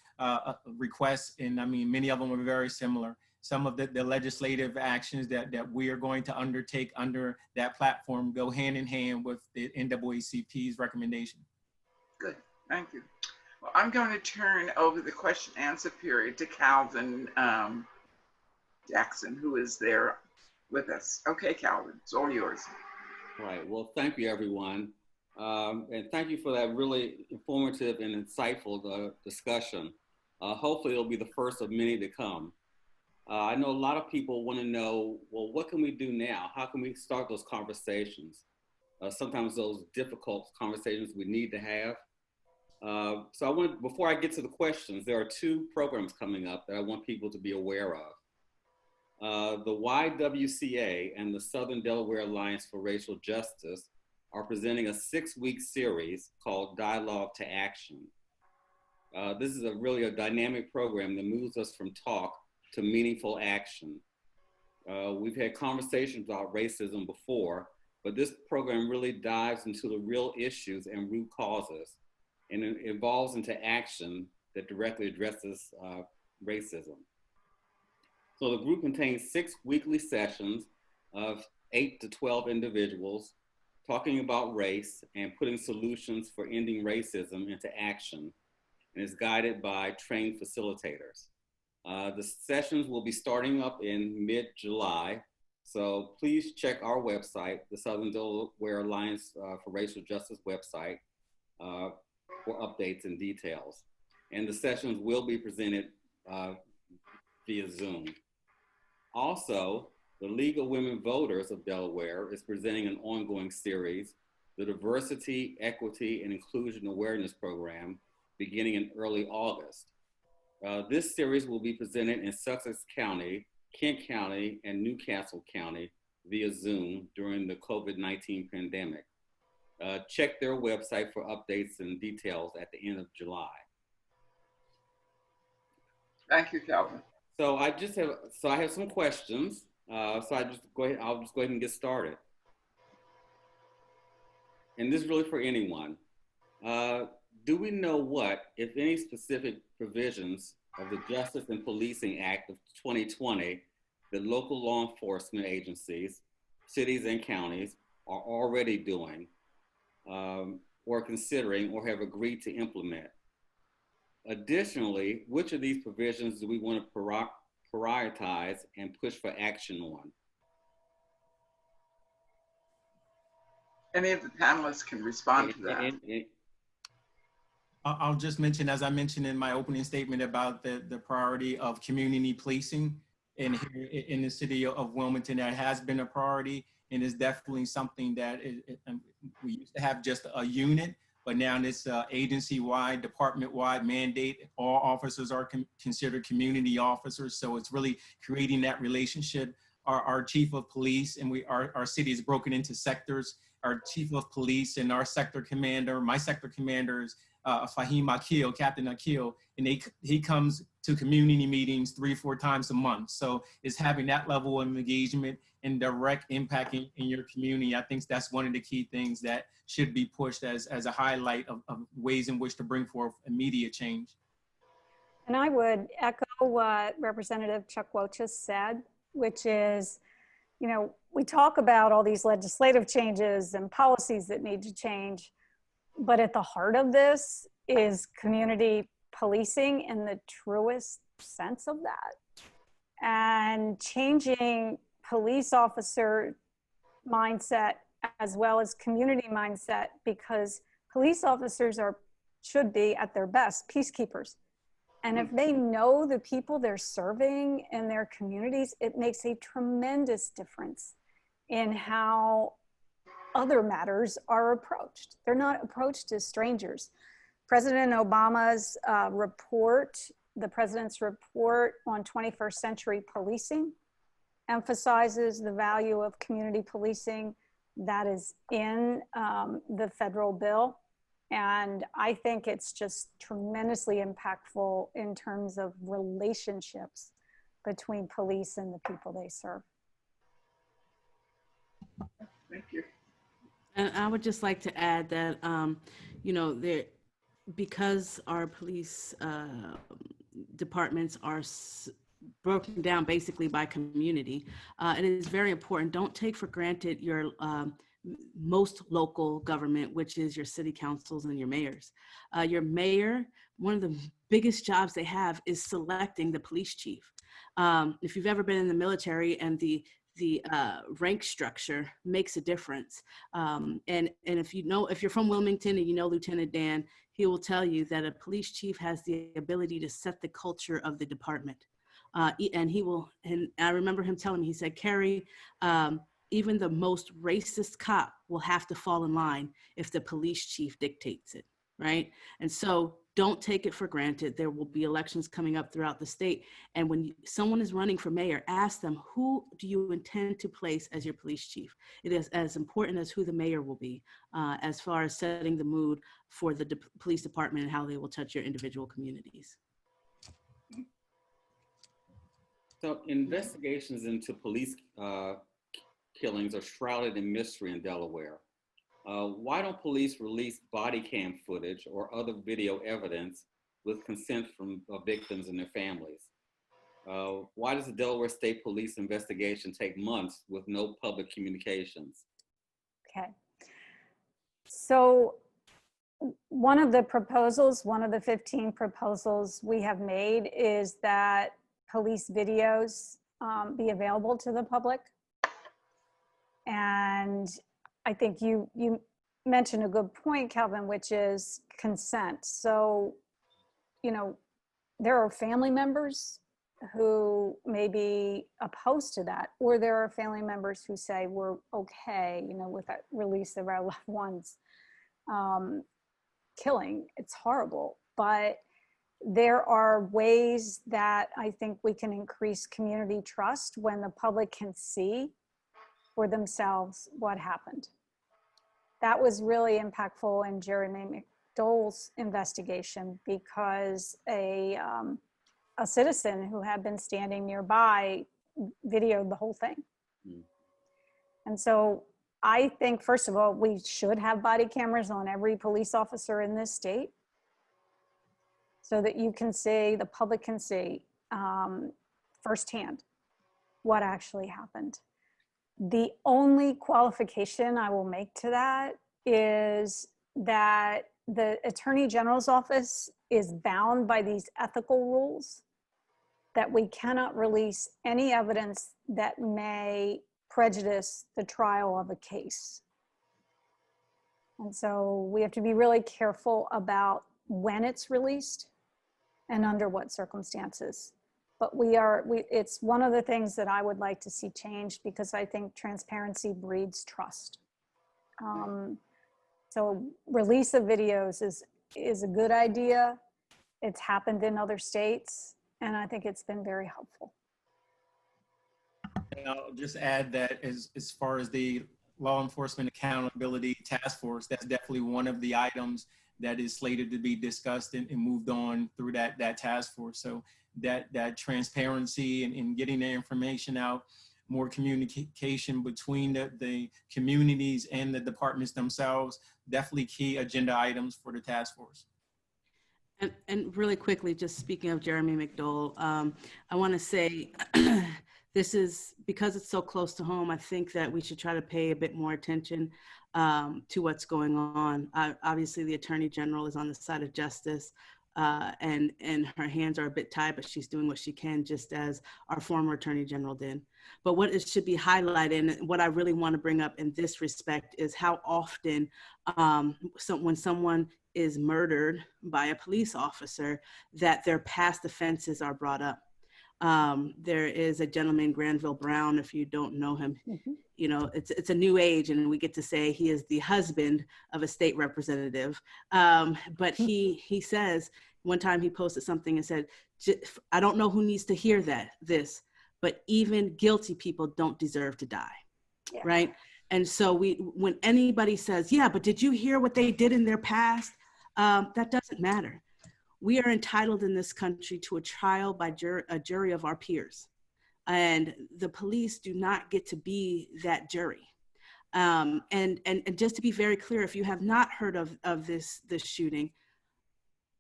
requests. And I mean, many of them are very similar. Some of the legislative actions that we are going to undertake under that platform go hand in hand with the NAACP's recommendation. Good, thank you. Well, I'm going to turn over the question answer period to Calvin Jackson, who is there with us. Okay, Calvin, it's all yours. All right, well, thank you, everyone. And thank you for that really informative and insightful discussion. Hopefully it'll be the first of many to come. I know a lot of people want to know, well, what can we do now? How can we start those conversations? Sometimes those difficult conversations we need to have. So I want, before I get to the questions, there are 2 programs coming up that I want people to be aware of. The YWCA and the Southern Delaware Alliance for Racial Justice are presenting a 6-week series called Dialogue to Action. This is really a dynamic program that moves us from talk to meaningful action. We've had conversations about racism before, but this program really dives into the real issues and root causes, and it evolves into action that directly addresses racism. So the group contains 6 weekly sessions of 8 to 12 individuals talking about race and putting solutions for ending racism into action, and is guided by trained facilitators. The sessions will be starting up in mid-July, so please check our website, the Southern Delaware Alliance for Racial Justice website, for updates and details. And the sessions will be presented via Zoom. Also, the League of Women Voters of Delaware is presenting an ongoing series, the Diversity, Equity, and Inclusion Awareness Program, beginning in early August. This series will be presented in Sussex County, Kent County, and Newcastle County via Zoom during the COVID-19 pandemic. Check their website for updates and details at the end of July. Thank you, Calvin. So I have some questions. I'll just go ahead and get started. And this is really for anyone. Do we know what, if any, specific provisions of the Justice and Policing Act of 2020 that local law enforcement agencies, cities and counties are already doing or considering or have agreed to implement? Additionally, which of these provisions do we want to prioritize and push for action on? Any of the panelists can respond to that. I'll just mention, as I mentioned in my opening statement, about the priority of community policing. And here in the city of Wilmington, that has been a priority, and is definitely something that we used to have just a unit, but now this agency-wide, department-wide mandate. All officers are considered community officers, so it's really creating that relationship. Our chief of police, and our city is broken into sectors. Our chief of police and our sector commander, my sector commander is Fahim Akil, Captain Akil, and he comes to community meetings 3-4 times a month. So it's having that level of engagement and direct impact in your community. I think that's one of the key things that should be pushed as a highlight of ways in which to bring forth immediate change. And I would echo what Representative Chukwuocha said, which is, you know, we talk about all these legislative changes and policies that need to change, but at the heart of this is community policing in the truest sense of that. And changing police officer mindset as well as community mindset, because police officers should be at their best peacekeepers. And if they know the people they're serving in their communities, it makes a tremendous difference in how other matters are approached. They're not approached as strangers. President Obama's report, the president's report on 21st century policing, emphasizes the value of community policing that is in the federal bill. And I think it's just tremendously impactful in terms of relationships between police and the people they serve. Thank you. And I would just like to add that, you know, because our police departments are broken down basically by community, it is very important. Don't take for granted your most local government, which is your city councils and your mayors. Your mayor, one of the biggest jobs they have is selecting the police chief. If you've ever been in the military, and the rank structure makes a difference. And if you're from Wilmington and you know Lieutenant Dan, he will tell you that a police chief has the ability to set the culture of the department. And I remember him telling me, he said, Kerri, even the most racist cop will have to fall in line if the police chief dictates it, right? And so don't take it for granted. There will be elections coming up throughout the state. And when someone is running for mayor, ask them, who do you intend to place as your police chief? It is as important as who the mayor will be, as far as setting the mood for the police department and how they will touch your individual communities. So investigations into police killings are shrouded in mystery in Delaware. Why don't police release body cam footage or other video evidence with consent from victims and their families? Why does the Delaware State Police investigation take months with no public communications? Okay. So one of the 15 proposals we have made is that police videos be available to the public. And I think you mentioned a good point, Calvin, which is consent. So, you know, there are family members who may be opposed to that, or there are family members who say we're okay, you know, with that release of our loved ones killing. It's horrible, but there are ways that I think we can increase community trust when the public can see for themselves what happened. That was really impactful in Jeremy McDowell's investigation, because a a citizen who had been standing nearby videoed the whole thing. And so I think, first of all, we should have body cameras on every police officer in this state so that you can see, the public can see firsthand what actually happened. The only qualification I will make to that is that the Attorney General's office is bound by these ethical rules that we cannot release any evidence that may prejudice the trial of a case. And so we have to be really careful about when it's released and under what circumstances. But it's one of the things that I would like to see changed, because I think transparency breeds trust. So release of videos is a good idea. It's happened in other states, and I think it's been very helpful. And I'll just add that as far as the Law Enforcement Accountability Task Force, that's definitely one of the items that is slated to be discussed and moved on through that task force. So that transparency and getting the information out, more communication between the communities and the departments themselves, definitely key agenda items for the task force. And really quickly, just speaking of Jeremy McDowell, I want to say this is, because it's so close to home, I think that we should try to pay a bit more attention to what's going on. Obviously, the Attorney General is on the side of justice, and her hands are a bit tied, but she's doing what she can, just as our former Attorney General did. But what it should be highlighted, and what I really want to bring up in this respect, is how often when someone is murdered by a police officer, that their past offenses are brought up. There is a gentleman, Granville Brown, if you don't know him, you know, it's a new age, and we get to say he is the husband of a state representative. But he says, one time he posted something and said, I don't know who needs to hear this, but even guilty people don't deserve to die, right? And so when anybody says, yeah, but did you hear what they did in their past? That doesn't matter. We are entitled in this country to a trial by a jury of our peers. And the police do not get to be that jury. And just to be very clear, if you have not heard of this shooting,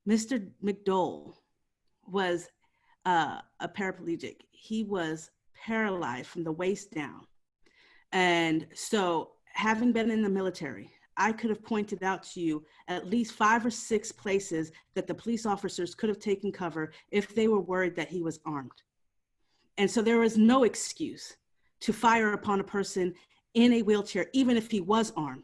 Mr. McDowell was a paraplegic. He was paralyzed from the waist down. And so, having been in the military, I could have pointed out to you at least 5 or 6 places that the police officers could have taken cover if they were worried that he was armed. And so there was no excuse to fire upon a person in a wheelchair, even if he was armed.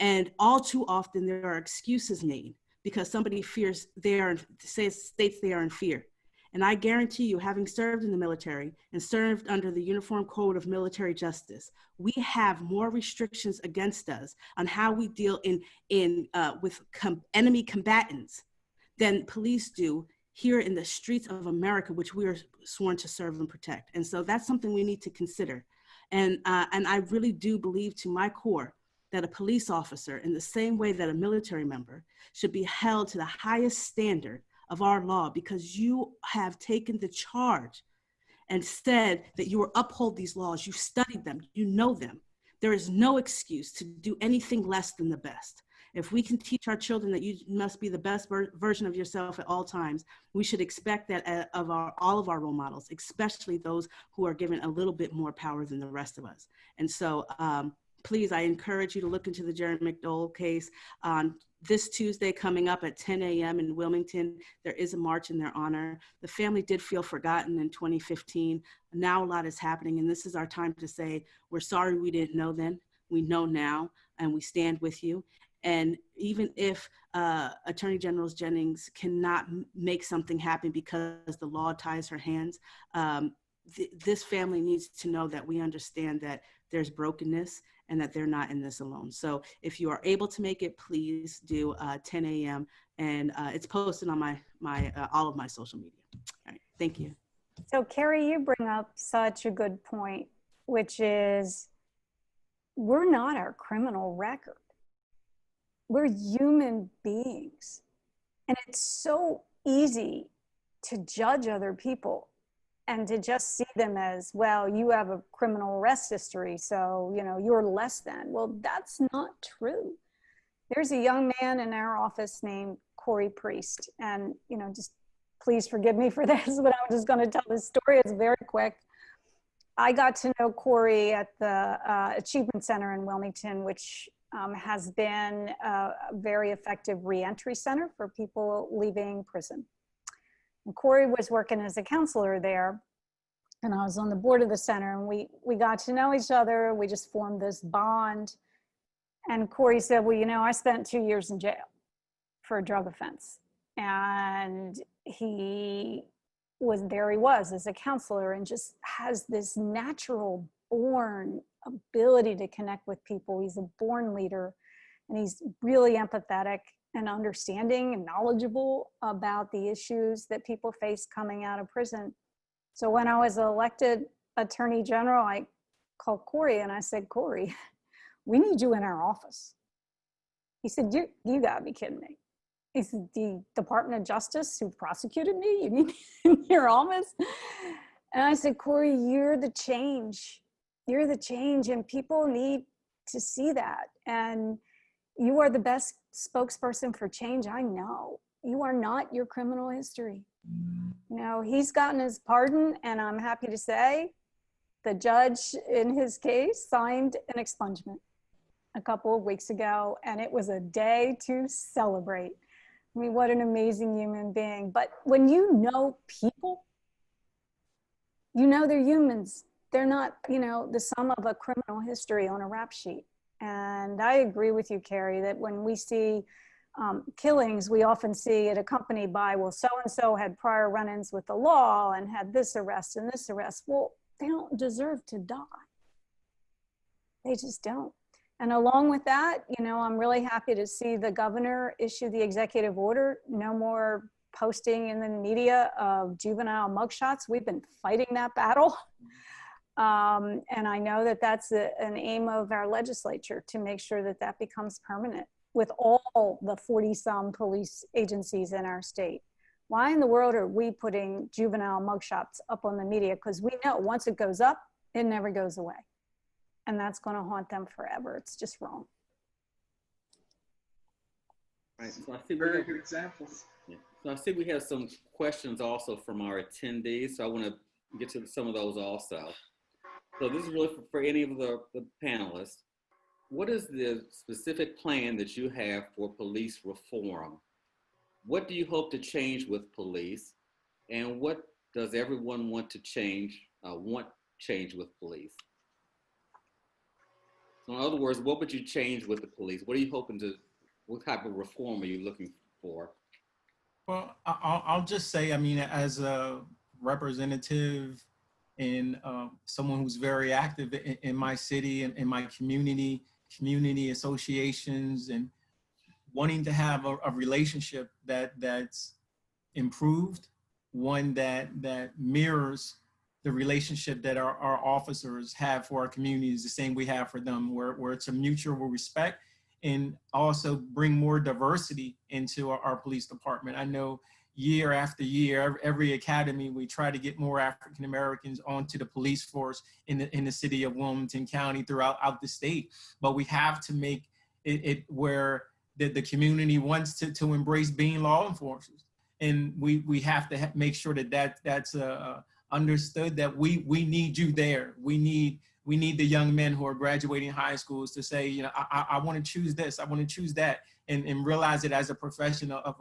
And all too often there are excuses made because somebody states they are in fear. And I guarantee you, having served in the military and served under the Uniform Code of Military Justice, we have more restrictions against us on how we deal with enemy combatants than police do here in the streets of America, which we are sworn to serve and protect. And so that's something we need to consider. And I really do believe to my core that a police officer, in the same way that a military member, should be held to the highest standard of our law, because you have taken the charge and said that you will uphold these laws. You studied them, you know them. There is no excuse to do anything less than the best. If we can teach our children that you must be the best version of yourself at all times, we should expect that of all of our role models, especially those who are given a little bit more power than the rest of us. And so please, I encourage you to look into the Jeremy McDowell case. This Tuesday coming up at 10 a.m. in Wilmington, there is a march in their honor. The family did feel forgotten in 2015. Now a lot is happening, and this is our time to say, we're sorry we didn't know then. We know now, and we stand with you. And even if Attorney General Jennings cannot make something happen because the law ties her hands, this family needs to know that we understand that there's brokenness and that they're not in this alone. So if you are able to make it, please do 10 a.m. And it's posted on my all of my social media. All right, thank you. So Kerri, you bring up such a good point, which is we're not our criminal record. We're human beings. And it's so easy to judge other people and to just see them as, well, you have a criminal arrest history, so, you know, you're less than. Well, that's not true. There's a young man in our office named Corey Priest, and, you know, just please forgive me for this, but I'm just going to tell this story. It's very quick. I got to know Corey at the Achievement Center in Wilmington, which has been a very effective reentry center for people leaving prison. And Corey was working as a counselor there, and I was on the board of the center, and we got to know each other. We just formed this bond. And Corey said, well, you know, I spent 2 years in jail for a drug offense. And he was as a counselor, and just has this natural born ability to connect with people. He's a born leader, and he's really empathetic and understanding and knowledgeable about the issues that people face coming out of prison. So when I was elected Attorney General, I called Corey and I said, Corey, we need you in our office. He said, you gotta be kidding me. He said, the Department of Justice who prosecuted me, you need me in your office? And I said, Corey, you're the change. You're the change, and people need to see that. And you are the best spokesperson for change I know. You are not your criminal history. You know, he's gotten his pardon, and I'm happy to say the judge in his case signed an expungement a couple of weeks ago, and it was a day to celebrate. I mean, what an amazing human being. But when you know people, you know they're humans. They're not, you know, the sum of a criminal history on a rap sheet. And I agree with you, Kerri, that when we see killings, we often see it accompanied by, well, so-and-so had prior run-ins with the law and had this arrest and this arrest. Well, they don't deserve to die. They just don't. And along with that, you know, I'm really happy to see the governor issue the executive order, no more posting in the media of juvenile mugshots. We've been fighting that battle. And I know that that's an aim of our legislature, to make sure that that becomes permanent with all the 40-some police agencies in our state. Why in the world are we putting juvenile mugshots up on the media? Because we know once it goes up, it never goes away. And that's going to haunt them forever. It's just wrong. Right. So I see Very good examples. Yeah. So I see we have some questions also from our attendees. So I want to get to some of those also. So this is really for any of the panelists. What is the specific plan that you have for police reform? What do you hope to change with police? And what does everyone want to change with police? So in other words, what would you change with the police? What are you hoping to, what type of reform are you looking for? Well, I'll just say, I mean, as a representative and someone who's very active in my city and in my community associations, and wanting to have a relationship that's improved, one that mirrors the relationship that our officers have for our communities, the same we have for them, where it's a mutual respect, and also bring more diversity into our police department. I know year after year, every academy, we try to get more African Americans onto the police force in the city of Wilmington County, throughout the state. But we have to make it where the community wants to embrace being law enforcement. And we have to make sure that's understood, that we need you there. We need the young men who are graduating high schools to say, you know, I want to choose this, I want to choose that, and realize it as a profession of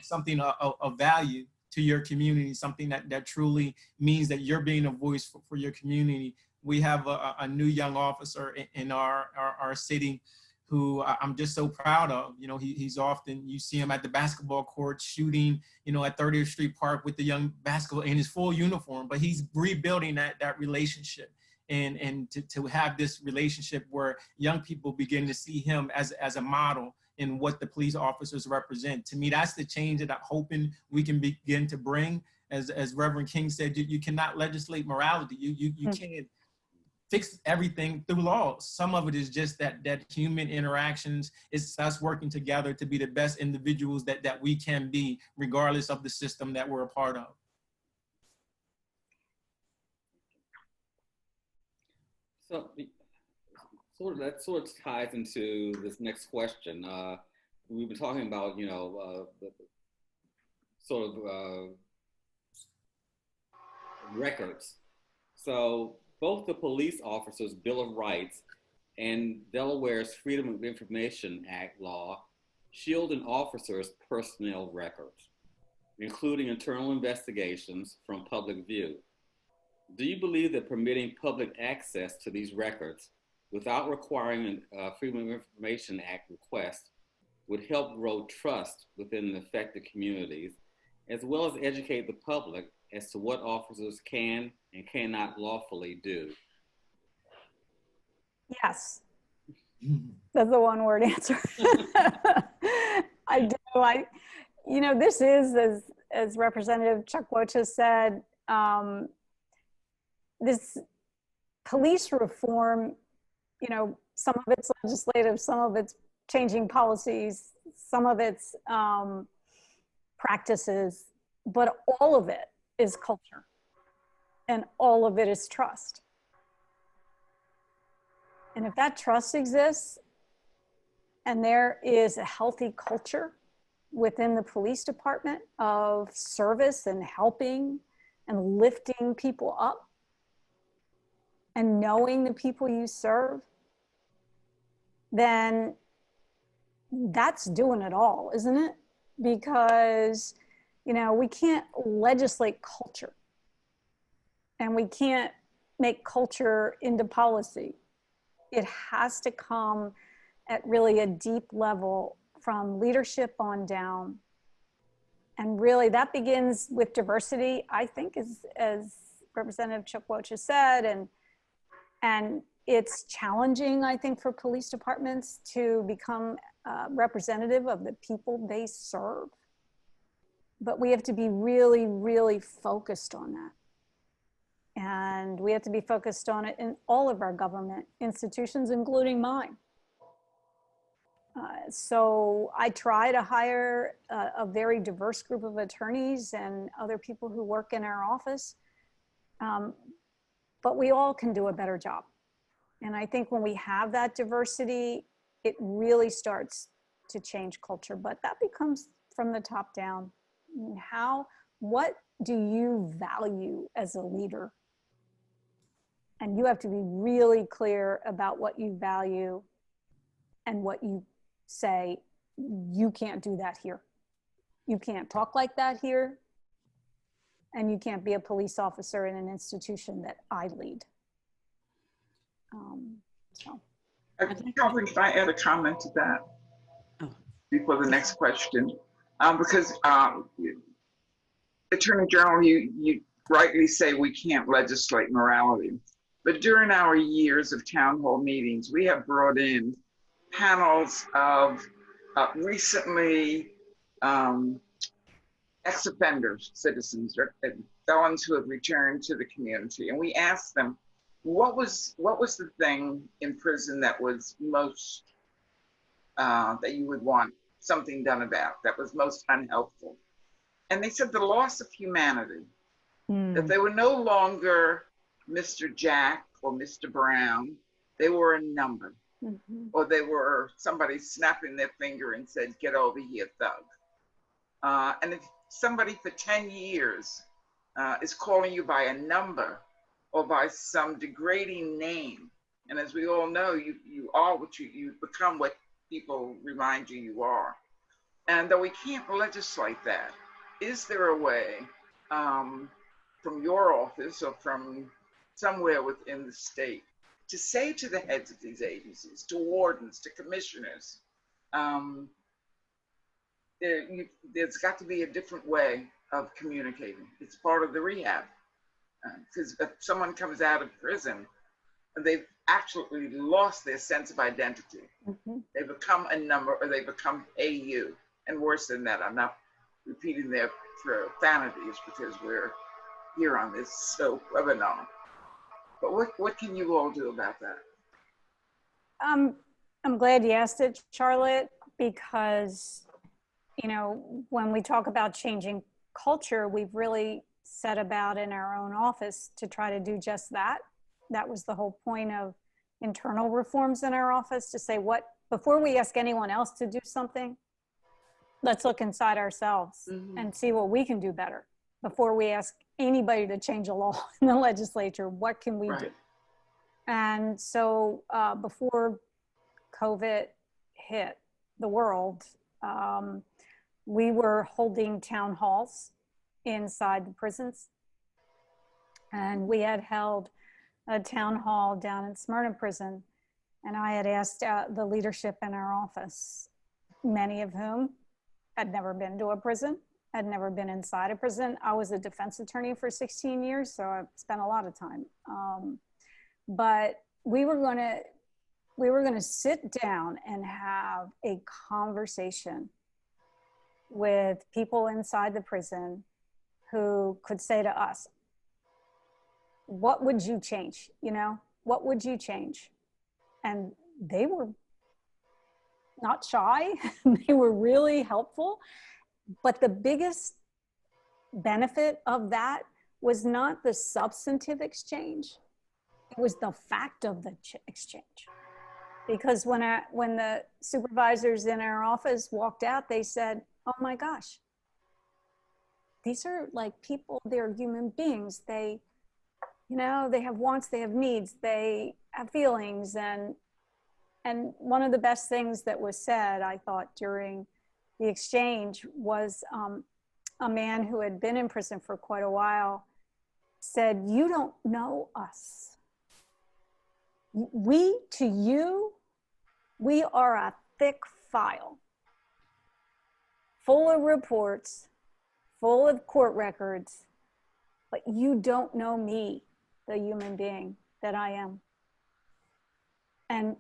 something of value to your community, something that truly means that you're being a voice for your community. We have a new young officer in our city who I'm just so proud of. You know, he's often, you see him at the basketball court shooting, you know, at 30th Street Park with the young basketball in his full uniform, but he's rebuilding that relationship. And to have this relationship where young people begin to see him as a model in what the police officers represent. To me, that's the change that I'm hoping we can begin to bring. As Reverend King said, you cannot legislate morality. You can't fix everything through law. Some of it is just that human interactions. It's us working together to be the best individuals that we can be, regardless of the system that we're a part of. So that sort of ties into this next question. We've been talking about, the sort of records. So both the Police Officers' Bill of Rights and Delaware's Freedom of Information Act law shield an officer's personnel records, including internal investigations, from public view. Do you believe that permitting public access to these records without requiring a Freedom of Information Act request would help grow trust within the affected communities, as well as educate the public as to what officers can and cannot lawfully do? Yes. That's the one word answer. I do. This is, as Representative Chukwuocha said, this police reform, some of it's legislative, some of it's changing policies, some of it's practices, but all of it is culture, and all of it is trust. And if that trust exists, and there is a healthy culture within the police department of service and helping and lifting people up and knowing the people you serve, then that's doing it all, isn't it? Because, we can't legislate culture, and we can't make culture into policy. It has to come at really a deep level from leadership on down. And really that begins with diversity, I think, as Representative Chukwuocha said, and it's challenging, I think, for police departments to become representative of the people they serve. But we have to be really, really focused on that. And we have to be focused on it in all of our government institutions, including mine. So I try to hire a very diverse group of attorneys and other people who work in our office. But we all can do a better job. And I think when we have that diversity, it really starts to change culture. But that becomes from the top down. What do you value as a leader? And you have to be really clear about what you value and what you say, you can't do that here. You can't talk like that here. And you can't be a police officer in an institution that I lead. Kathleen, can I add a comment to that before the next question? Because Attorney General, you rightly say we can't legislate morality. But during our years of town hall meetings, we have brought in panels of recently ex-offenders, citizens, or felons who have returned to the community. And we asked them, what was the thing in prison that was most, that you would want something done about, that was most unhelpful? And they said the loss of humanity, that they were no longer Mr. Jack or Mr. Brown, they were a number. Or they were somebody snapping their finger and said, get over here, thug. And if somebody for 10 years is calling you by a number or by some degrading name, and as we all know, you are what you become what people remind you are. And though we can't legislate that, is there a way from your office or from somewhere within the state to say to the heads of these agencies, to wardens, to commissioners, there's got to be a different way of communicating. It's part of the rehab. Because if someone comes out of prison, they've actually lost their sense of identity. They become a number, or they become AU. And worse than that, I'm not repeating their profanities because we're here on this soap webinar. But what can you all do about that? I'm glad you asked it, Charlotte, because, you know, when we talk about changing culture, we've really set about in our own office to try to do just that. That was the whole point of internal reforms in our office, to say before we ask anyone else to do something, let's look inside ourselves and see what we can do better before we ask anybody to change a law in the legislature. What can we do? And so before COVID hit the world, we were holding town halls inside the prisons. And we had held a town hall down in Smyrna prison. And I had asked the leadership in our office, many of whom had never been to a prison, had never been inside a prison. I was a defense attorney for 16 years, so I've spent a lot of time. But we were gonna sit down and have a conversation with people inside the prison who could say to us, what would you change? You know, what would you change? And they were not shy. They were really helpful. But the biggest benefit of that was not the substantive exchange. It was the fact of the exchange. Because when the supervisors in our office walked out, they said, oh my gosh, these are like people, they're human beings. They, you know, they have wants, they have needs, they have feelings. And one of the best things that was said, I thought, during the exchange was a man who had been in prison for quite a while said, you don't know us. To you, we are a thick file, full of reports, full of court records, but you don't know me, the human being that I am. And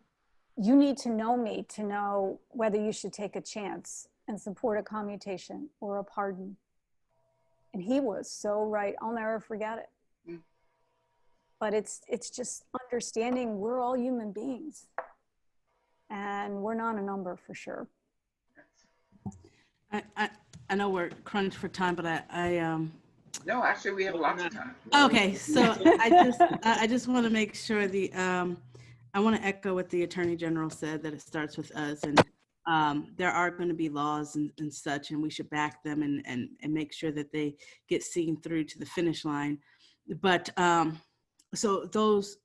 you need to know me to know whether you should take a chance and support a commutation or a pardon. And he was so right. I'll never forget it. But it's just understanding we're all human beings and we're not a number for sure. I know we're crunched for time, but No, actually we have lots of time. Okay, so I just want to make sure I want to echo what the Attorney General said, that it starts with us, and there are going to be laws and such, and we should back them and make sure that they get seen through to the finish line. But so those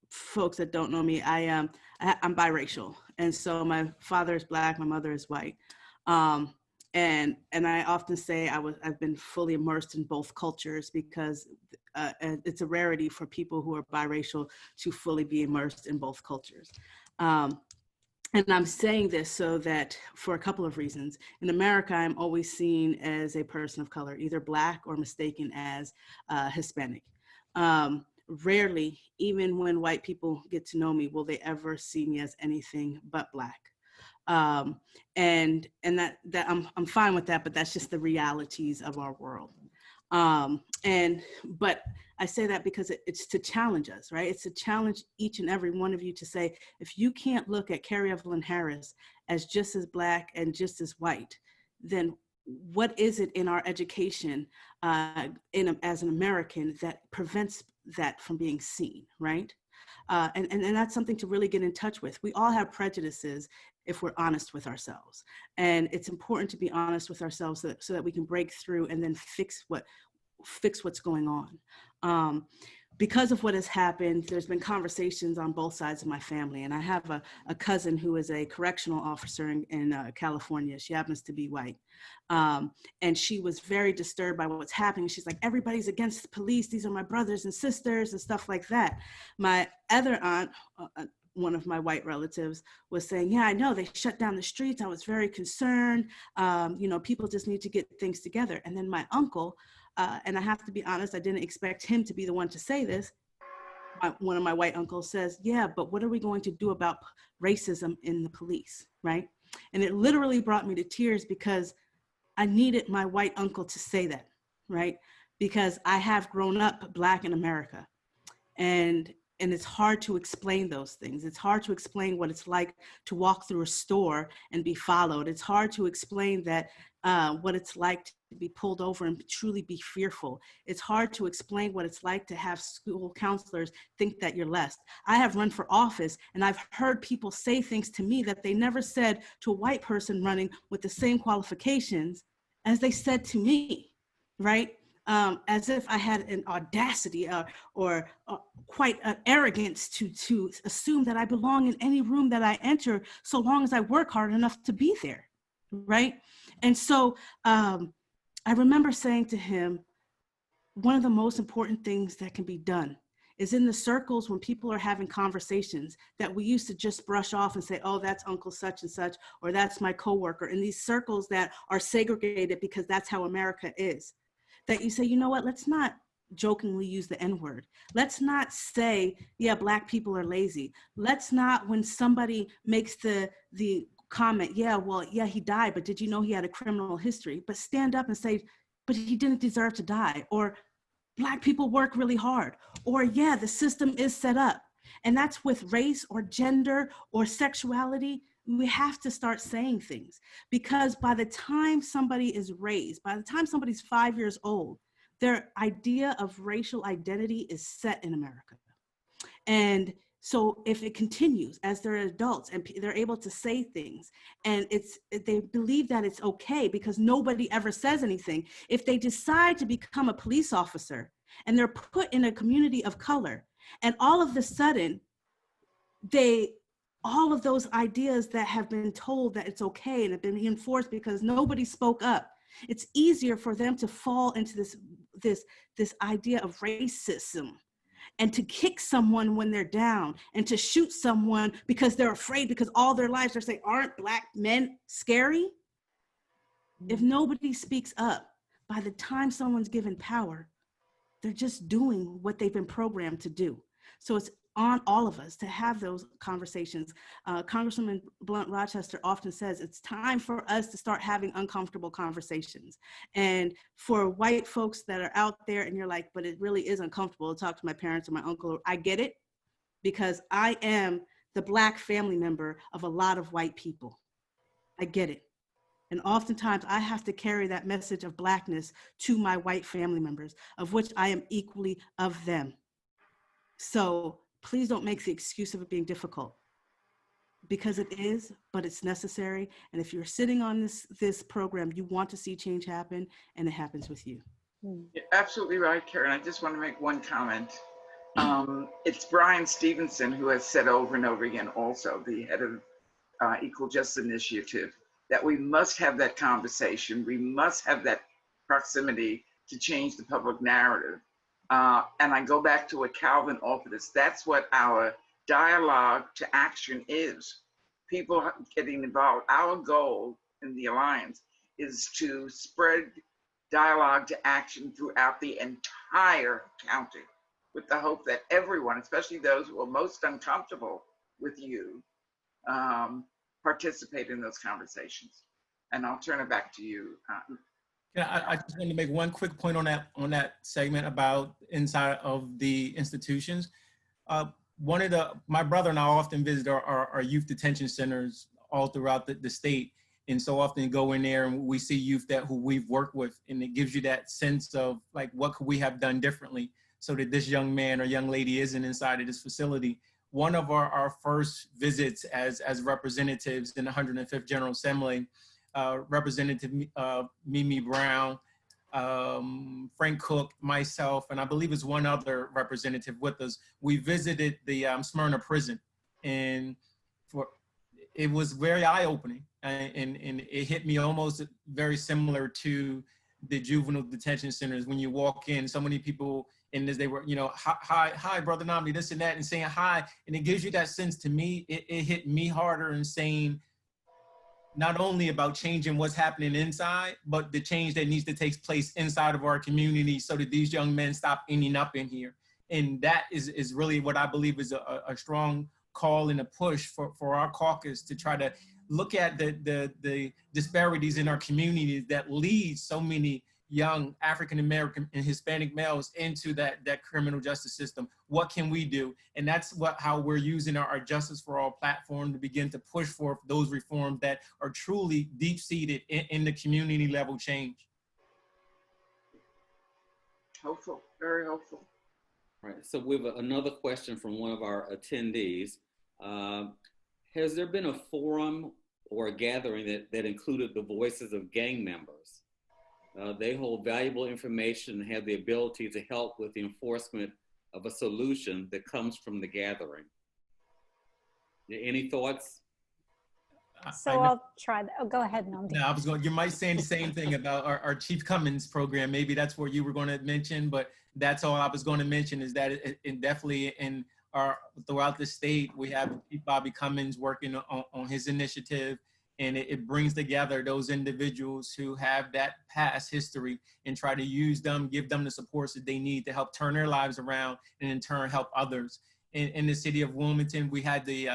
folks that don't know me, I'm biracial, and so my father is Black, my mother is white, and I often say I've been fully immersed in both cultures, because it's a rarity for people who are biracial to fully be immersed in both cultures. And I'm saying this so that for a couple of reasons. In America, I'm always seen as a person of color, either Black or mistaken as Hispanic. Rarely, even when white people get to know me, will they ever see me as anything but Black. And that I'm fine with that, but that's just the realities of our world. But I say that because it's to challenge us, right? It's to challenge each and every one of you to say, if you can't look at Kerri Evelyn Harris as just as Black and just as white, then what is it in our education as an American that prevents that from being seen, right? And that's something to really get in touch with. We all have prejudices if we're honest with ourselves. And it's important to be honest with ourselves so that we can break through and then fix what's going on. Because of what has happened, there's been conversations on both sides of my family. And I have a cousin who is a correctional officer in California. She happens to be white. And she was very disturbed by what's happening. She's like, everybody's against the police. These are my brothers and sisters and stuff like that. My other aunt, one of my white relatives, was saying, yeah, I know they shut down the streets. I was very concerned. People just need to get things together. And then my uncle, and I have to be honest, I didn't expect him to be the one to say this. One of my white uncles says, yeah, but what are we going to do about racism in the police, right? And it literally brought me to tears, because I needed my white uncle to say that, right? Because I have grown up Black in America. And And it's hard to explain those things. It's hard to explain what it's like to walk through a store and be followed. It's hard to explain that what it's like to be pulled over and truly be fearful. It's hard to explain what it's like to have school counselors think that you're less. I have run for office, and I've heard people say things to me that they never said to a white person running with the same qualifications as they said to me, right? As if I had an audacity or quite an arrogance to assume that I belong in any room that I enter, so long as I work hard enough to be there, right? And so I remember saying to him, one of the most important things that can be done is in the circles when people are having conversations that we used to just brush off and say, oh, that's Uncle such and such, or that's my coworker, in these circles that are segregated because that's how America is. That you say, you know what, let's not jokingly use the N-word. Let's not say, yeah, Black people are lazy. Let's not, when somebody makes the comment, yeah, well, yeah, he died, but did you know he had a criminal history? But stand up and say, but he didn't deserve to die. Or Black people work really hard. Or yeah, the system is set up. And that's with race or gender or sexuality. We have to start saying things, because by the time somebody is raised, by the time somebody's 5 years old, their idea of racial identity is set in America. And so if it continues as they're adults and they're able to say things and they believe that it's okay because nobody ever says anything, if they decide to become a police officer and they're put in a community of color and all of a sudden all of those ideas that have been told that it's okay and have been enforced because nobody spoke up, it's easier for them to fall into this idea of racism and to kick someone when they're down and to shoot someone because they're afraid, because all their lives they're saying, aren't Black men scary? If nobody speaks up, by the time someone's given power, they're just doing what they've been programmed to do. So it's on all of us to have those conversations. Congresswoman Blunt Rochester often says it's time for us to start having uncomfortable conversations. And for white folks that are out there and you're like, but it really is uncomfortable to talk to my parents or my uncle, I get it, because I am the Black family member of a lot of white people. I get it. And oftentimes I have to carry that message of Blackness to my white family members, of which I am equally of them. So please don't make the excuse of it being difficult, because it is, but it's necessary. And if you're sitting on this program, you want to see change happen, and it happens with you. You're absolutely right, Karen. I just want to make one comment. It's Brian Stevenson who has said over and over again, also the head of Equal Justice Initiative, that we must have that conversation. We must have that proximity to change the public narrative. And I go back to what Calvin offered us. That's what our dialogue to action is. People getting involved. Our goal in the Alliance is to spread dialogue to action throughout the entire county, with the hope that everyone, especially those who are most uncomfortable with you, participate in those conversations. And I'll turn it back to you. Yeah, I just want to make one quick point on that segment about inside of the institutions. My brother and I often visit our youth detention centers all throughout the state, and so often go in there and we see youth who we've worked with, and it gives you that sense of like, what could we have done differently so that this young man or young lady isn't inside of this facility. One of our first visits as representatives in the 105th General Assembly, Representative Mimi Brown, Frank Cook, myself, and I believe it's one other representative with us. We visited the Smyrna prison, and it was very eye-opening, and it hit me almost very similar to the juvenile detention centers. When you walk in, so many people in this, they were, hi, Brother Nnamdi, this and that, and saying hi, and it gives you that sense. To me, it hit me harder in saying, not only about changing what's happening inside, but the change that needs to take place inside of our community so that these young men stop ending up in here. And that is really what I believe is a strong call and a push for our caucus to try to look at the disparities in our communities that lead so many young African-American and Hispanic males into that criminal justice system. What can we do? And that's how we're using our Justice for All platform to begin to push for those reforms that are truly deep-seated in the community level change. Hopeful, very hopeful. All right, so we have another question from one of our attendees. Has there been a forum or a gathering that included the voices of gang members? They hold valuable information and have the ability to help with the enforcement of a solution that comes from the gathering. Any thoughts? So I'll try that. Oh, go ahead, Nnamdi. No, I was going, you might say the same thing about our Chief Cummins program. Maybe that's what you were going to mention, but that's all I was going to mention is that it definitely throughout the state, we have Chief Bobby Cummins working on his initiative, and it brings together those individuals who have that past history and try to use them, give them the supports that they need to help turn their lives around and in turn help others. In the city of Wilmington, we had the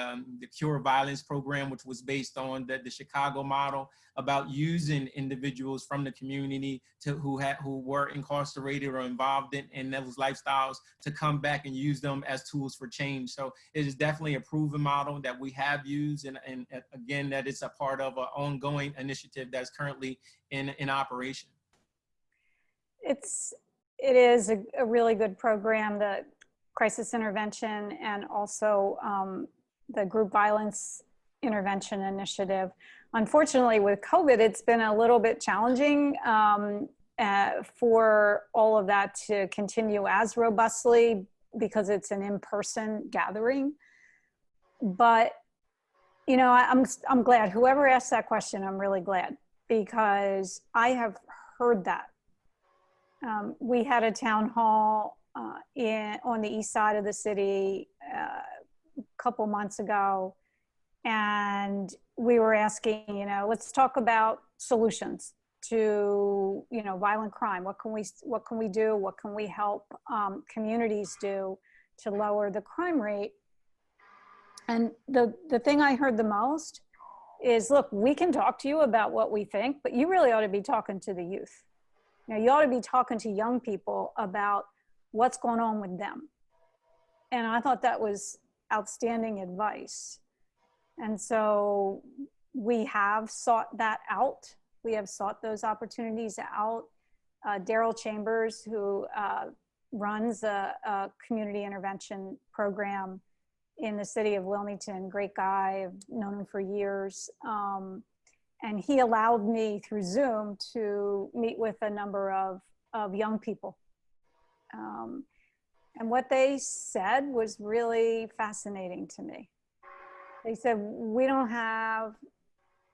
Cure Violence program, which was based on the Chicago model about using individuals from the community who were incarcerated or involved in those lifestyles to come back and use them as tools for change. So it is definitely a proven model that we have used, and again, that it's a part of an ongoing initiative that's currently in operation. It is a really good program. The crisis intervention and also the group violence intervention initiative. Unfortunately, with COVID, it's been a little bit challenging for all of that to continue as robustly because it's an in-person gathering. But, you know, I'm glad. Whoever asked that question, I'm really glad because I have heard that. We had a town hall on the east side of the city a couple months ago, and we were asking, you know, let's talk about solutions to, you know, violent crime. What can we do? What can we help communities do to lower the crime rate? And the thing I heard the most is, look, we can talk to you about what we think, but you really ought to be talking to the youth. You know, you ought to be talking to young people about what's going on with them. And I thought that was outstanding advice. And so we have sought that out. We have sought those opportunities out. Daryl Chambers, who runs a community intervention program in the city of Wilmington, great guy, I've known him for years. And he allowed me through Zoom to meet with a number of young people. And what they said was really fascinating to me. They said, we don't have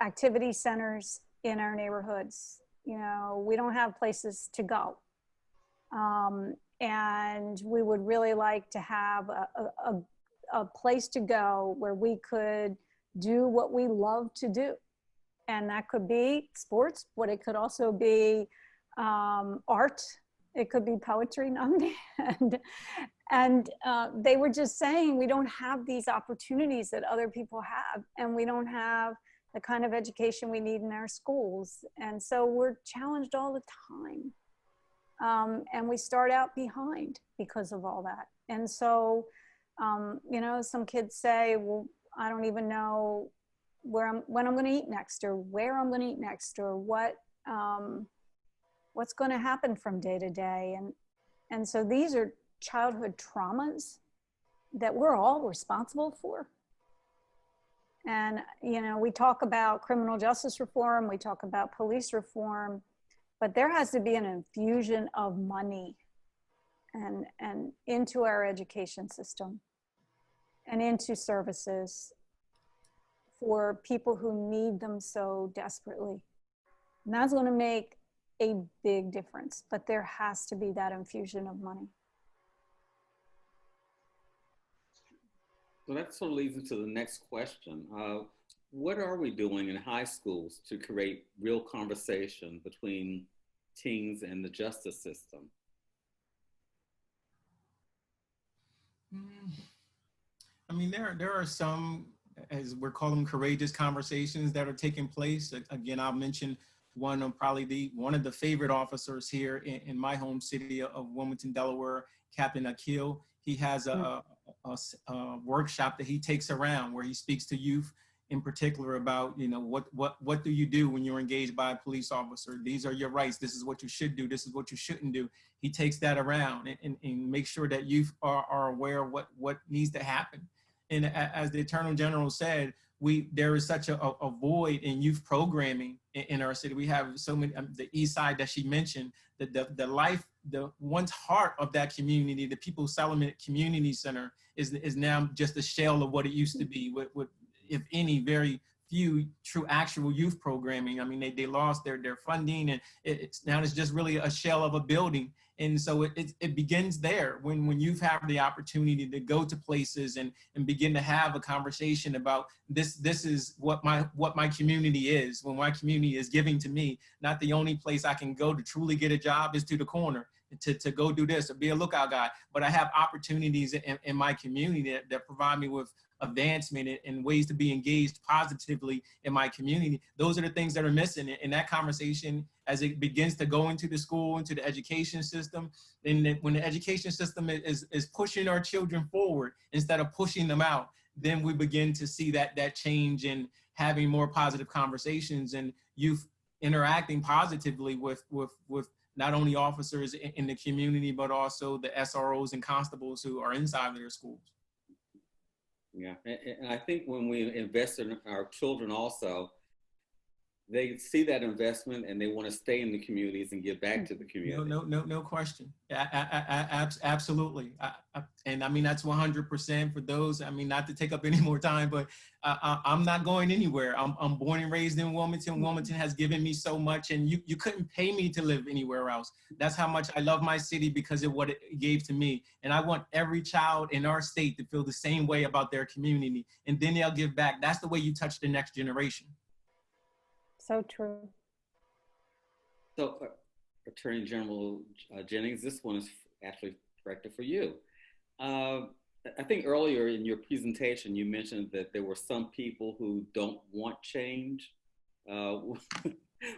activity centers in our neighborhoods. You know, we don't have places to go. And we would really like to have a place to go where we could do what we love to do. And that could be sports, but it could also be art. It could be poetry, and they were just saying we don't have these opportunities that other people have, and we don't have the kind of education we need in our schools. And so we're challenged all the time. And we start out behind because of all that. And so, you know, some kids say, well, I don't even know when I'm going to eat next, or where I'm going to eat next, or what's going to happen from day to day. And so these are childhood traumas that we're all responsible for. And, you know, we talk about criminal justice reform, we talk about police reform, but there has to be an infusion of money and into our education system and into services for people who need them so desperately. And that's going to make a big difference, but there has to be that infusion of money. So that sort of leads into the next question. What are we doing in high schools to create real conversation between teens and the justice system? I mean, there are some, as we're calling them, courageous conversations that are taking place. Again, I'll mention one of the favorite officers here in my home city of Wilmington, Delaware, Captain Akil. He has a workshop that he takes around where he speaks to youth in particular about, you know, what do you do when you're engaged by a police officer? These are your rights. This is what you should do. This is what you shouldn't do. He takes that around and makes sure that youth are aware of what needs to happen. And as the Attorney General said, there is such a void in youth programming in our city. We have so many, the East Side that she mentioned, the once heart of that community, the People's Settlement Community Center is now just a shell of what it used to be with if any, very few true actual youth programming. I mean, they lost their funding, and it's just really a shell of a building. And so it begins there when youth have the opportunity to go to places and begin to have a conversation about this is what my community is, when my community is giving to me. Not the only place I can go to truly get a job is to the corner to go do this or be a lookout guy, but I have opportunities in my community that provide me with advancement and ways to be engaged positively in my community. Those are the things that are missing in that conversation as it begins to go into the school, into the education system. And when the education system is pushing our children forward instead of pushing them out, then we begin to see that change in having more positive conversations and youth interacting positively with not only officers in the community, but also the SROs and constables who are inside of their schools. Yeah, and I think when we invest in our children also, they see that investment and they want to stay in the communities and give back to the community. No question. Absolutely. And I mean, that's 100% for those. I mean, not to take up any more time, but I'm not going anywhere. I'm born and raised in Wilmington. Wilmington has given me so much, and you couldn't pay me to live anywhere else. That's how much I love my city because of what it gave to me. And I want every child in our state to feel the same way about their community, and then they'll give back. That's the way you touch the next generation. So true. So, Attorney General Jennings, this one is actually directed for you. I think earlier in your presentation, you mentioned that there were some people who don't want change.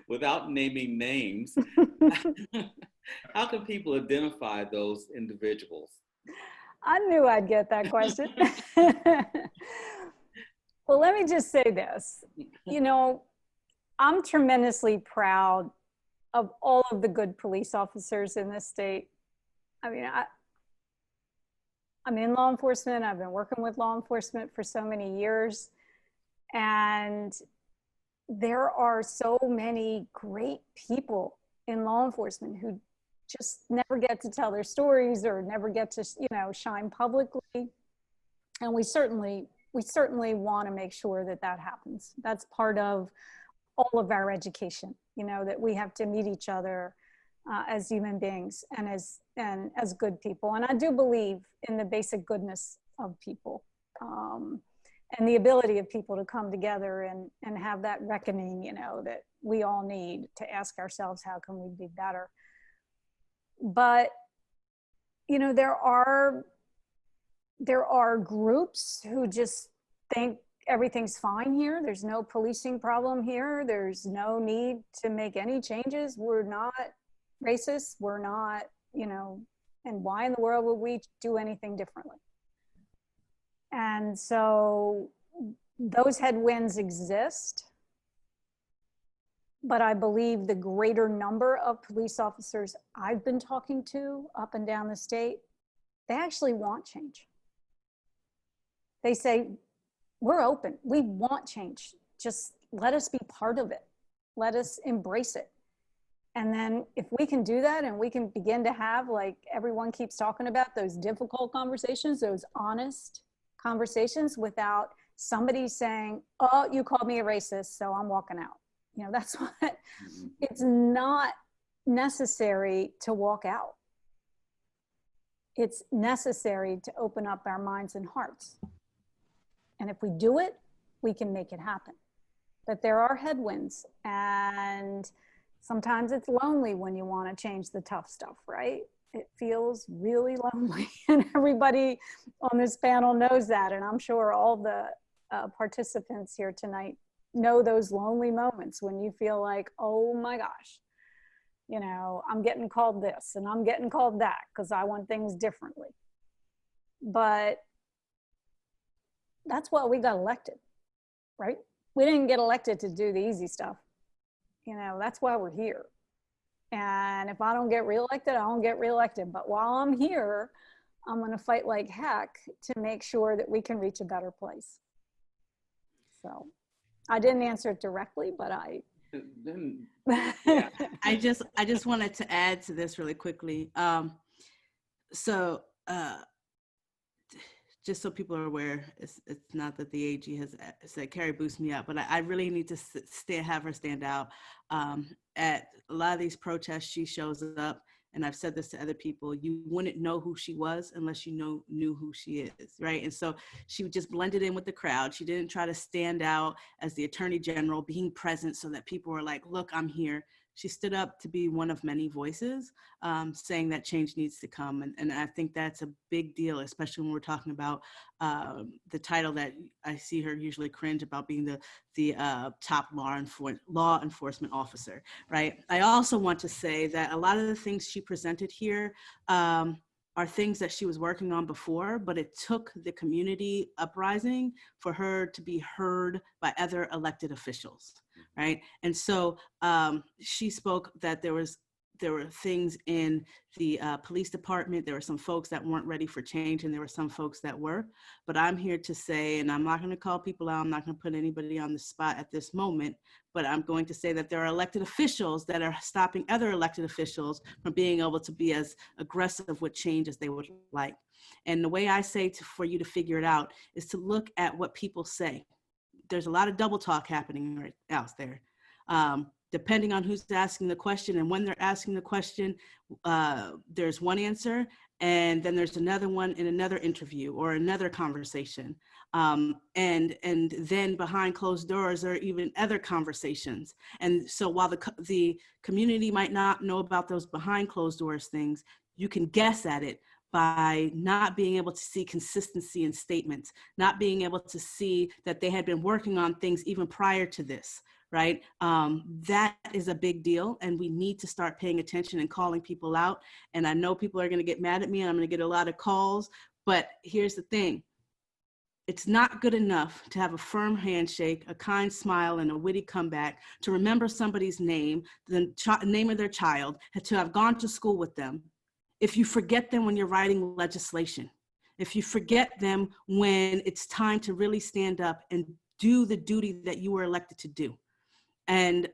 Without naming names, how can people identify those individuals? I knew I'd get that question. Well, let me just say this. You know, I'm tremendously proud of all of the good police officers in this state. I mean, I'm in law enforcement. I've been working with law enforcement for so many years. And there are so many great people in law enforcement who just never get to tell their stories or never get to, you know, shine publicly. And we certainly want to make sure that that happens. That's part of all of our education, you know, that we have to meet each other as human beings and as good people. And I do believe in the basic goodness of people and the ability of people to come together and have that reckoning, you know, that we all need to ask ourselves, how can we be better? But, you know, there are groups who just think everything's fine here. There's no policing problem here. There's no need to make any changes. We're not racist. We're not, you know, and why in the world would we do anything differently? And so those headwinds exist. But I believe the greater number of police officers I've been talking to up and down the state, they actually want change. They say, we're open. We want change. Just let us be part of it. Let us embrace it. And then if we can do that and we can begin to have, like everyone keeps talking about, those difficult conversations, those honest conversations without somebody saying, oh, you called me a racist, so I'm walking out. You know, that's what, it's not necessary to walk out. It's necessary to open up our minds and hearts. And if we do it, we can make it happen. But there are headwinds, and sometimes it's lonely when you want to change the tough stuff, right? It feels really lonely, and everybody on this panel knows that, and I'm sure all the participants here tonight know those lonely moments when you feel like, oh my gosh, you know, I'm getting called this and I'm getting called that because I want things differently. But that's why we got elected, right? We didn't get elected to do the easy stuff. You know, that's why we're here. And if I don't get reelected, I don't get reelected. But while I'm here, I'm going to fight like heck to make sure that we can reach a better place. So I didn't answer it directly, but I. Yeah. I just wanted to add to this really quickly. Just so people are aware, it's not that the AG has said Kerri boost me up, but I really need to have her stand out. At a lot of these protests, she shows up, and I've said this to other people, you wouldn't know who she was unless you knew who she is, right? And so she just blended in with the crowd. She didn't try to stand out as the Attorney General, being present so that people were like, look, I'm here. She stood up to be one of many voices, saying that change needs to come. And I think that's a big deal, especially when we're talking about the title that I see her usually cringe about, being the top law enforcement officer, right? I also want to say that a lot of the things she presented here are things that she was working on before, but it took the community uprising for her to be heard by other elected officials, right? And so she spoke that there were things in the police department, there were some folks that weren't ready for change, and there were some folks that were. But I'm here to say, and I'm not going to call people out, I'm not going to put anybody on the spot at this moment, but I'm going to say that there are elected officials that are stopping other elected officials from being able to be as aggressive with change as they would like. And the way I say for you to figure it out is to look at what people say. There's a lot of double talk happening right out there. Depending on who's asking the question and when they're asking the question, there's one answer, and then there's another one in another interview or another conversation. And then behind closed doors, there are even other conversations. And so while the community might not know about those behind closed doors things, you can guess at it by not being able to see consistency in statements, not being able to see that they had been working on things even prior to this, right? That is a big deal, and we need to start paying attention and calling people out. And I know people are gonna get mad at me, and I'm gonna get a lot of calls, but here's the thing. It's not good enough to have a firm handshake, a kind smile, and a witty comeback, to remember somebody's name, the name of their child, to have gone to school with them, if you forget them when you're writing legislation, if you forget them when it's time to really stand up and do the duty that you were elected to do. And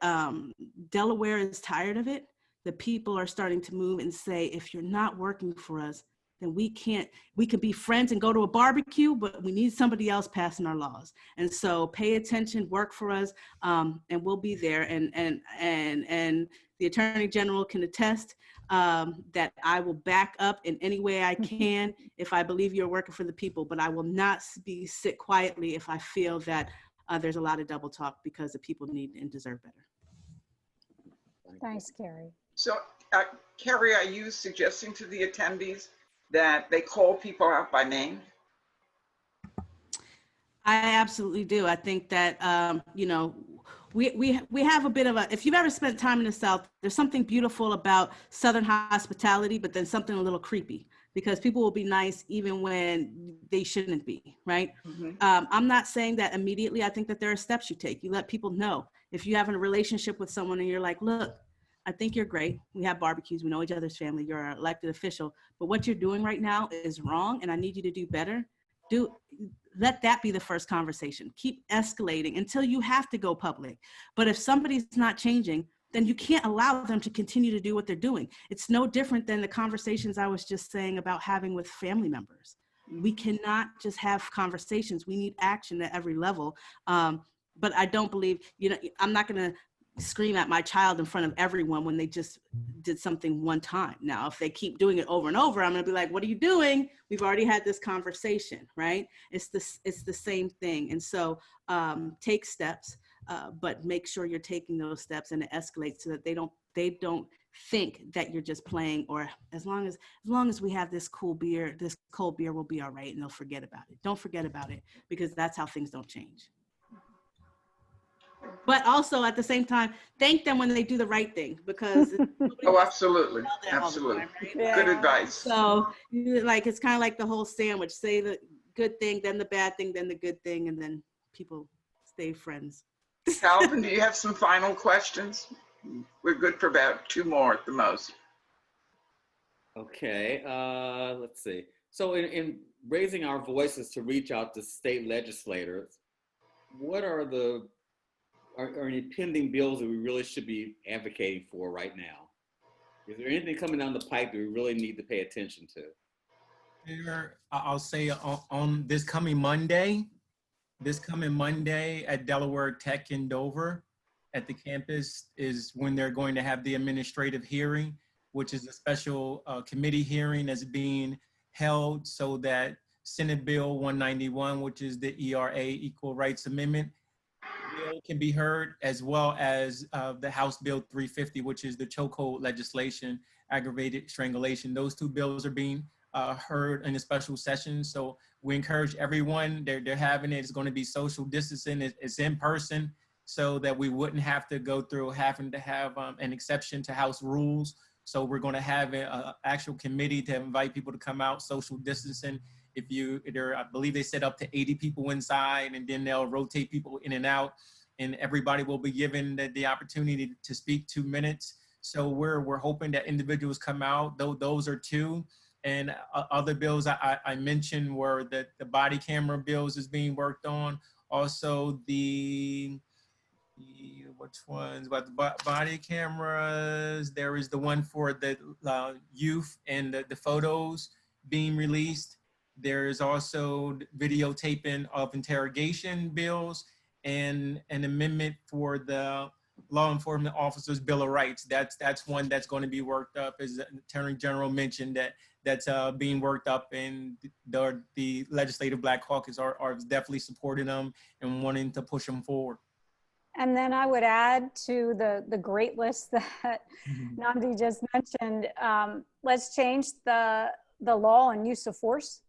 Delaware is tired of it. The people are starting to move and say, if you're not working for us, then we can be friends and go to a barbecue, but we need somebody else passing our laws. And so pay attention, work for us, and we'll be there. And the Attorney General can attest that I will back up in any way I can if I believe you're working for the people, but I will not sit quietly if I feel that there's a lot of double talk, because the people need and deserve better. Thanks, Kerri. So, Kerri, are you suggesting to the attendees that they call people out by name? I absolutely do. I think that, you know, we have a bit of a, if you've ever spent time in the South, there's something beautiful about Southern hospitality, but then something a little creepy, because people will be nice even when they shouldn't be, right? Mm-hmm. I'm not saying that immediately. I think that there are steps you take. You let people know. If you have a relationship with someone and you're like, look, I think you're great. We have barbecues. We know each other's family. You're an elected official. But what you're doing right now is wrong, and I need you to do better. Let that be the first conversation. Keep escalating until you have to go public. But if somebody's not changing, then you can't allow them to continue to do what they're doing. It's no different than the conversations I was just saying about having with family members. We cannot just have conversations. We need action at every level. But I don't believe, you know, I'm not going to scream at my child in front of everyone when they just did something one time. Now, if they keep doing it over and over, I'm going to be like, what are you doing? We've already had this conversation, right? It's the same thing. And so take steps, but make sure you're taking those steps and it escalates so that they don't think that you're just playing, or as long as we have this cold beer, we'll be all right, and they'll forget about it. Don't forget about it, because that's how things don't change. But also at the same time, thank them when they do the right thing, because Oh, absolutely. all the Absolutely. time, right? Yeah. Good advice. So like, it's kind of like the whole sandwich, say the good thing, then the bad thing, then the good thing, and then people stay friends. Calvin, do you have some final questions? We're good for about 2 more at the most. Okay, let's see. So in raising our voices to reach out to state legislators, what are any pending bills that we really should be advocating for right now? Is there anything coming down the pipe that we really need to pay attention to? I'll say on this coming Monday at Delaware Tech in Dover at the campus is when they're going to have the administrative hearing, which is a special committee hearing that's being held so that Senate Bill 191, which is the ERA, Equal Rights Amendment, bill can be heard, as well as the House Bill 350, which is the chokehold legislation, aggravated strangulation. Those 2 bills are being heard in a special session. So we encourage everyone, they're having it. It's going to be social distancing. It's in person, so that we wouldn't have to go through having to have an exception to House rules. So we're going to have an actual committee to invite people to come out, social distancing. I believe they set up to 80 people inside, and then they'll rotate people in and out, and everybody will be given the opportunity to speak 2 minutes. So we're hoping that individuals come out. Those are 2. And other bills I mentioned were that the body camera bills is being worked on. Also which ones? But the body cameras, there is the one for the youth and the photos being released. There is also videotaping of interrogation bills and an amendment for the law enforcement officers' Bill of Rights. That's one that's going to be worked up, as the Attorney General mentioned, that's being worked up, and the Legislative Black Caucus are definitely supporting them and wanting to push them forward. And then I would add to the great list that Nnamdi just mentioned, let's change the law on use of force.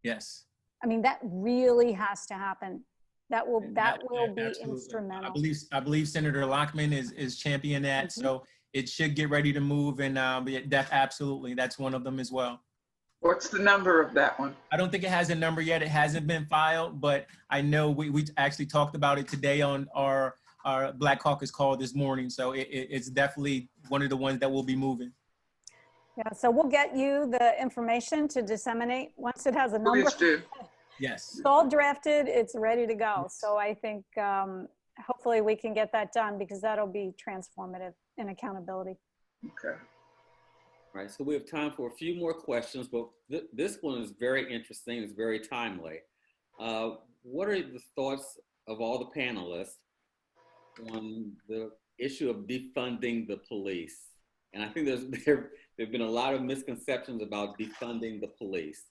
Yes. I mean, that really has to happen. That will be Absolutely. instrumental. I believe Senator Lockman is championing that, so it should get ready to move, and absolutely, that's one of them as well. What's the number of that one? I don't think it has a number yet. It hasn't been filed, but I know we actually talked about it today on our Black Caucus call this morning. So it's definitely one of the ones that will be moving. Yeah, so we'll get you the information to disseminate once it has a number. Please do. Yes. It's all drafted, it's ready to go. So I think hopefully we can get that done, because that'll be transformative in accountability. Okay. All right, so we have time for a few more questions, but this one is very interesting. It's very timely. What are the thoughts of all the panelists on the issue of defunding the police? And I think there have been a lot of misconceptions about defunding the police.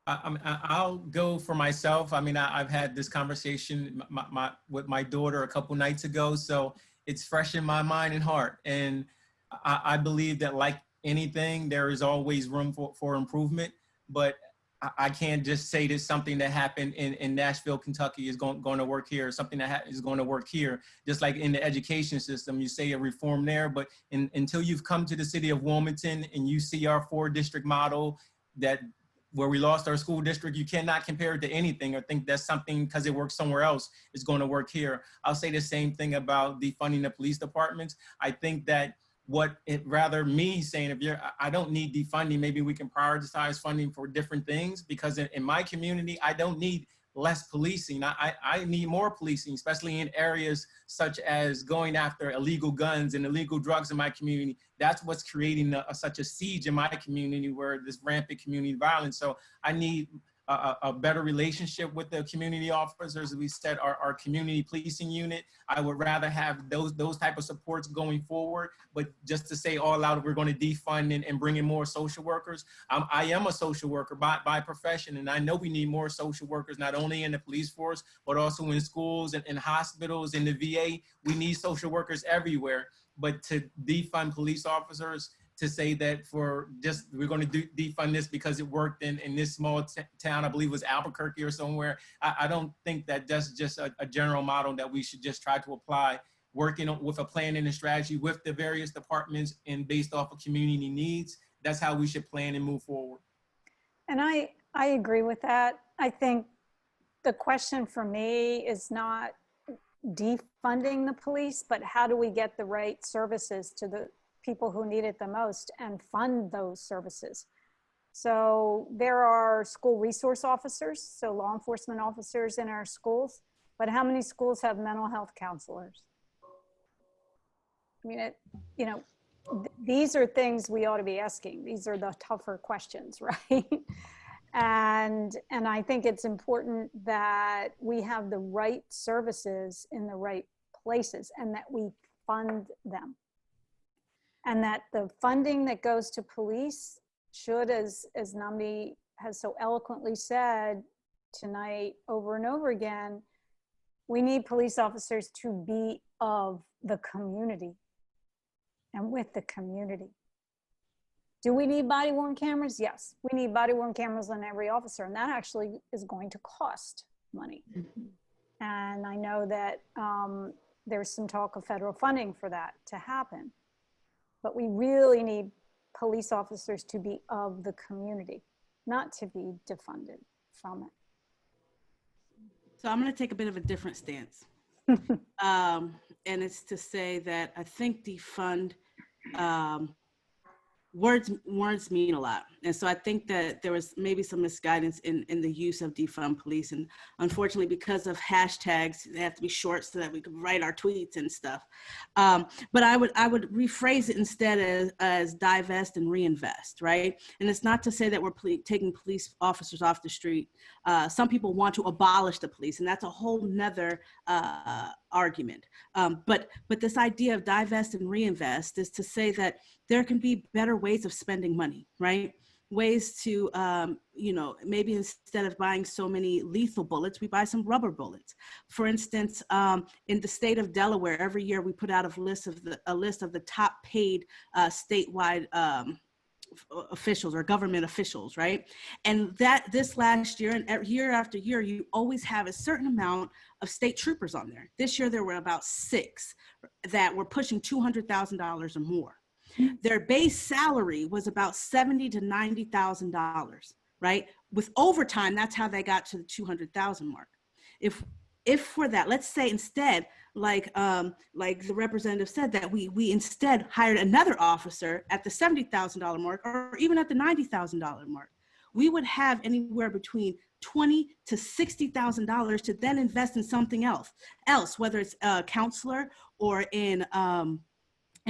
I'll go for myself. I mean, I've had this conversation with my daughter a couple nights ago, so it's fresh in my mind and heart. And I believe that, like anything, there is always room for improvement, but I can't just say that something that happened in Nashville, Kentucky is going to work here, or something that is going to work here. Just like in the education system, you say a reform there, but until you've come to the city of Wilmington and you see our 4-district model where we lost our school district, you cannot compare it to anything or think that's something because it works somewhere else is going to work here. I'll say the same thing about defunding the police departments. I think that I don't need defunding. Maybe we can prioritize funding for different things, because in my community, I don't need less policing. I need more policing, especially in areas such as going after illegal guns and illegal drugs in my community. That's what's creating such a siege in my community, where this rampant community violence. So I need a better relationship with the community officers. As we said, our community policing unit, I would rather have those type of supports going forward. But just to say all out, we're going to defund and bring in more social workers. I am a social worker by profession, and I know we need more social workers, not only in the police force, but also in schools and in hospitals, in the VA. We need social workers everywhere. But to defund police officers, to say that for just, we're going to defund this because it worked in this small town, I believe it was Albuquerque or somewhere. I don't think that that's just a general model that we should just try to apply, working with a plan and a strategy with the various departments and based off of community needs. That's how we should plan and move forward. And I agree with that. I think the question for me is not defunding the police, but how do we get the right services to the people who need it the most and fund those services? So there are school resource officers, so law enforcement officers in our schools, but how many schools have mental health counselors? I mean, these are things we ought to be asking. These are the tougher questions, right? And I think it's important that we have the right services in the right places and that we fund them. And that the funding that goes to police should, as Nnamdi has so eloquently said tonight over and over again, we need police officers to be of the community and with the community. Do we need body-worn cameras? Yes, we need body-worn cameras on every officer, and that actually is going to cost money. And I know that there's some talk of federal funding for that to happen, but we really need police officers to be of the community, not to be defunded from it. So I'm going to take a bit of a different stance. And it's to say that I think defund, words mean a lot. And so I think that there was maybe some misguidance in the use of defund police. And unfortunately, because of hashtags, they have to be short so that we can write our tweets and stuff. But I would rephrase it instead as divest and reinvest, right? And it's not to say that we're taking police officers off the street. Some people want to abolish the police, and that's a whole nother argument. But this idea of divest and reinvest is to say that there can be better ways of spending money, right? Ways to, maybe instead of buying so many lethal bullets, we buy some rubber bullets. For instance, in the state of Delaware, every year we put out a list of the top paid statewide officials or government officials, right? And that this last year and year after year, you always have a certain amount of state troopers on there. This year, there were about 6 that were pushing $200,000 or more. Their base salary was about $70,000 to $90,000, right? With overtime, that's how they got to the 200,000 mark. If for that, let's say instead, like the representative said, that we instead hired another officer at the $70,000 mark or even at the $90,000 mark, we would have anywhere between $20,000 to $60,000 to then invest in something else, whether it's a counselor or in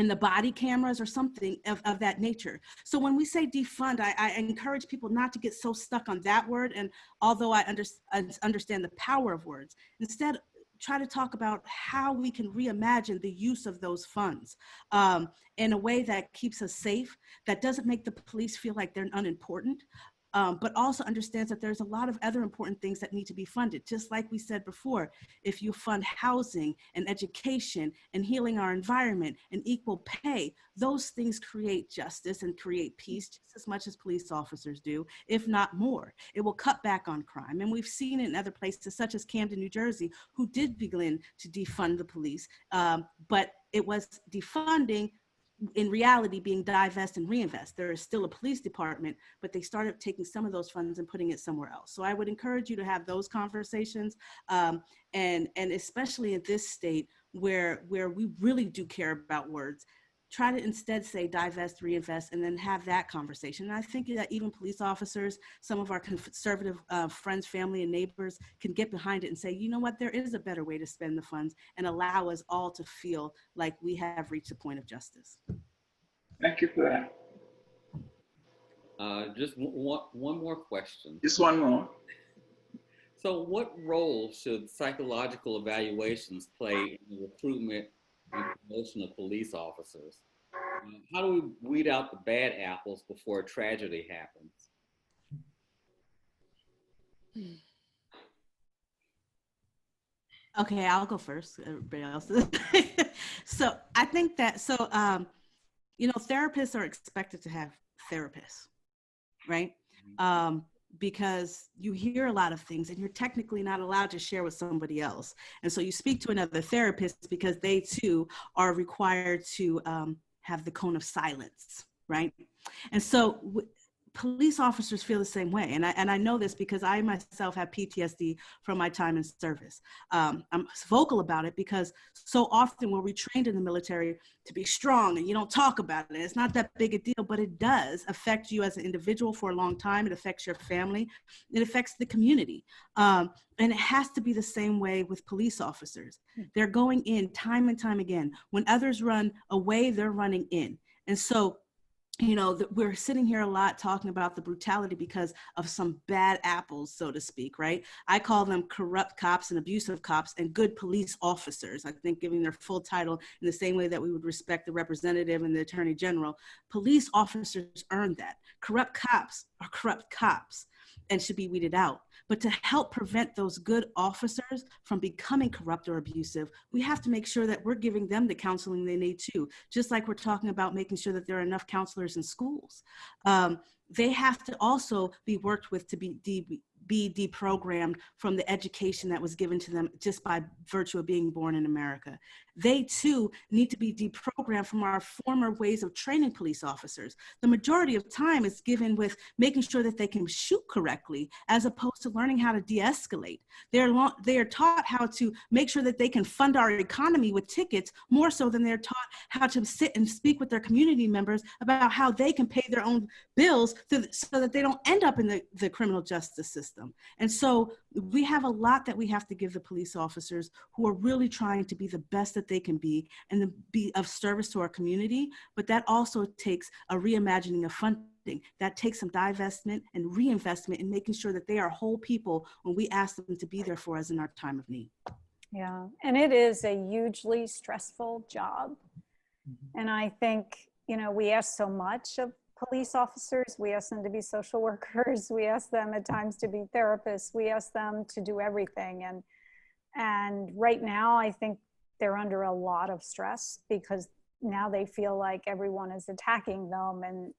the body cameras or something of that nature. So when we say defund, I encourage people not to get so stuck on that word. And although I understand the power of words, instead try to talk about how we can reimagine the use of those funds in a way that keeps us safe, that doesn't make the police feel like they're unimportant, but also understands that there's a lot of other important things that need to be funded. Just like we said before, if you fund housing and education and healing our environment and equal pay, those things create justice and create peace just as much as police officers do, if not more. It will cut back on crime. And we've seen it in other places such as Camden, New Jersey, who did begin to defund the police, but it was defunding in reality being divest and reinvest. There is still a police department, but they started taking some of those funds and putting it somewhere else. So I would encourage you to have those conversations, and especially in this state where we really do care about words. Try to instead say divest, reinvest, and then have that conversation. And I think that even police officers, some of our conservative friends, family, and neighbors can get behind it and say, you know what, there is a better way to spend the funds and allow us all to feel like we have reached a point of justice. Thank you for that. Just one more question. Just one more. So what role should psychological evaluations play in the recruitment and promotion of police officers? How do we weed out the bad apples before a tragedy happens? Okay, I'll go first. Everybody else. So I think that, you know, therapists are expected to have therapists, right? Because you hear a lot of things and you're technically not allowed to share with somebody else. And so you speak to another therapist because they too are required to have the cone of silence, right? And so police officers feel the same way. And I know this because I myself have PTSD from my time in service. I'm vocal about it because so often we're retrained in the military to be strong and you don't talk about it. It's not that big a deal, but it does affect you as an individual for a long time. It affects your family. It affects the community. And it has to be the same way with police officers. They're going in time and time again. When others run away, they're running in. And so, you know, we're sitting here a lot talking about the brutality because of some bad apples, so to speak, right? I call them corrupt cops and abusive cops and good police officers. I think giving their full title in the same way that we would respect the representative and the attorney general. Police officers earn that. Corrupt cops are corrupt cops and should be weeded out. But to help prevent those good officers from becoming corrupt or abusive, we have to make sure that we're giving them the counseling they need too. Just like we're talking about making sure that there are enough counselors in schools. They have to also be worked with to be deprogrammed from the education that was given to them just by virtue of being born in America. They too need to be deprogrammed from our former ways of training police officers. The majority of time is given with making sure that they can shoot correctly as opposed to learning how to de-escalate. They are taught how to make sure that they can fund our economy with tickets more so than they're taught how to sit and speak with their community members about how they can pay their own bills so that they don't end up in the criminal justice system. And so we have a lot that we have to give the police officers who are really trying to be the best that they can be and to be of service to our community. But that also takes a reimagining of funding. That takes some divestment and reinvestment in making sure that they are whole people when we ask them to be there for us in our time of need. Yeah, and it is a hugely stressful job. And I think, you know, we ask so much of police officers. We ask them to be social workers. We ask them at times to be therapists. We ask them to do everything. And right now, I think they're under a lot of stress because now they feel like everyone is attacking them and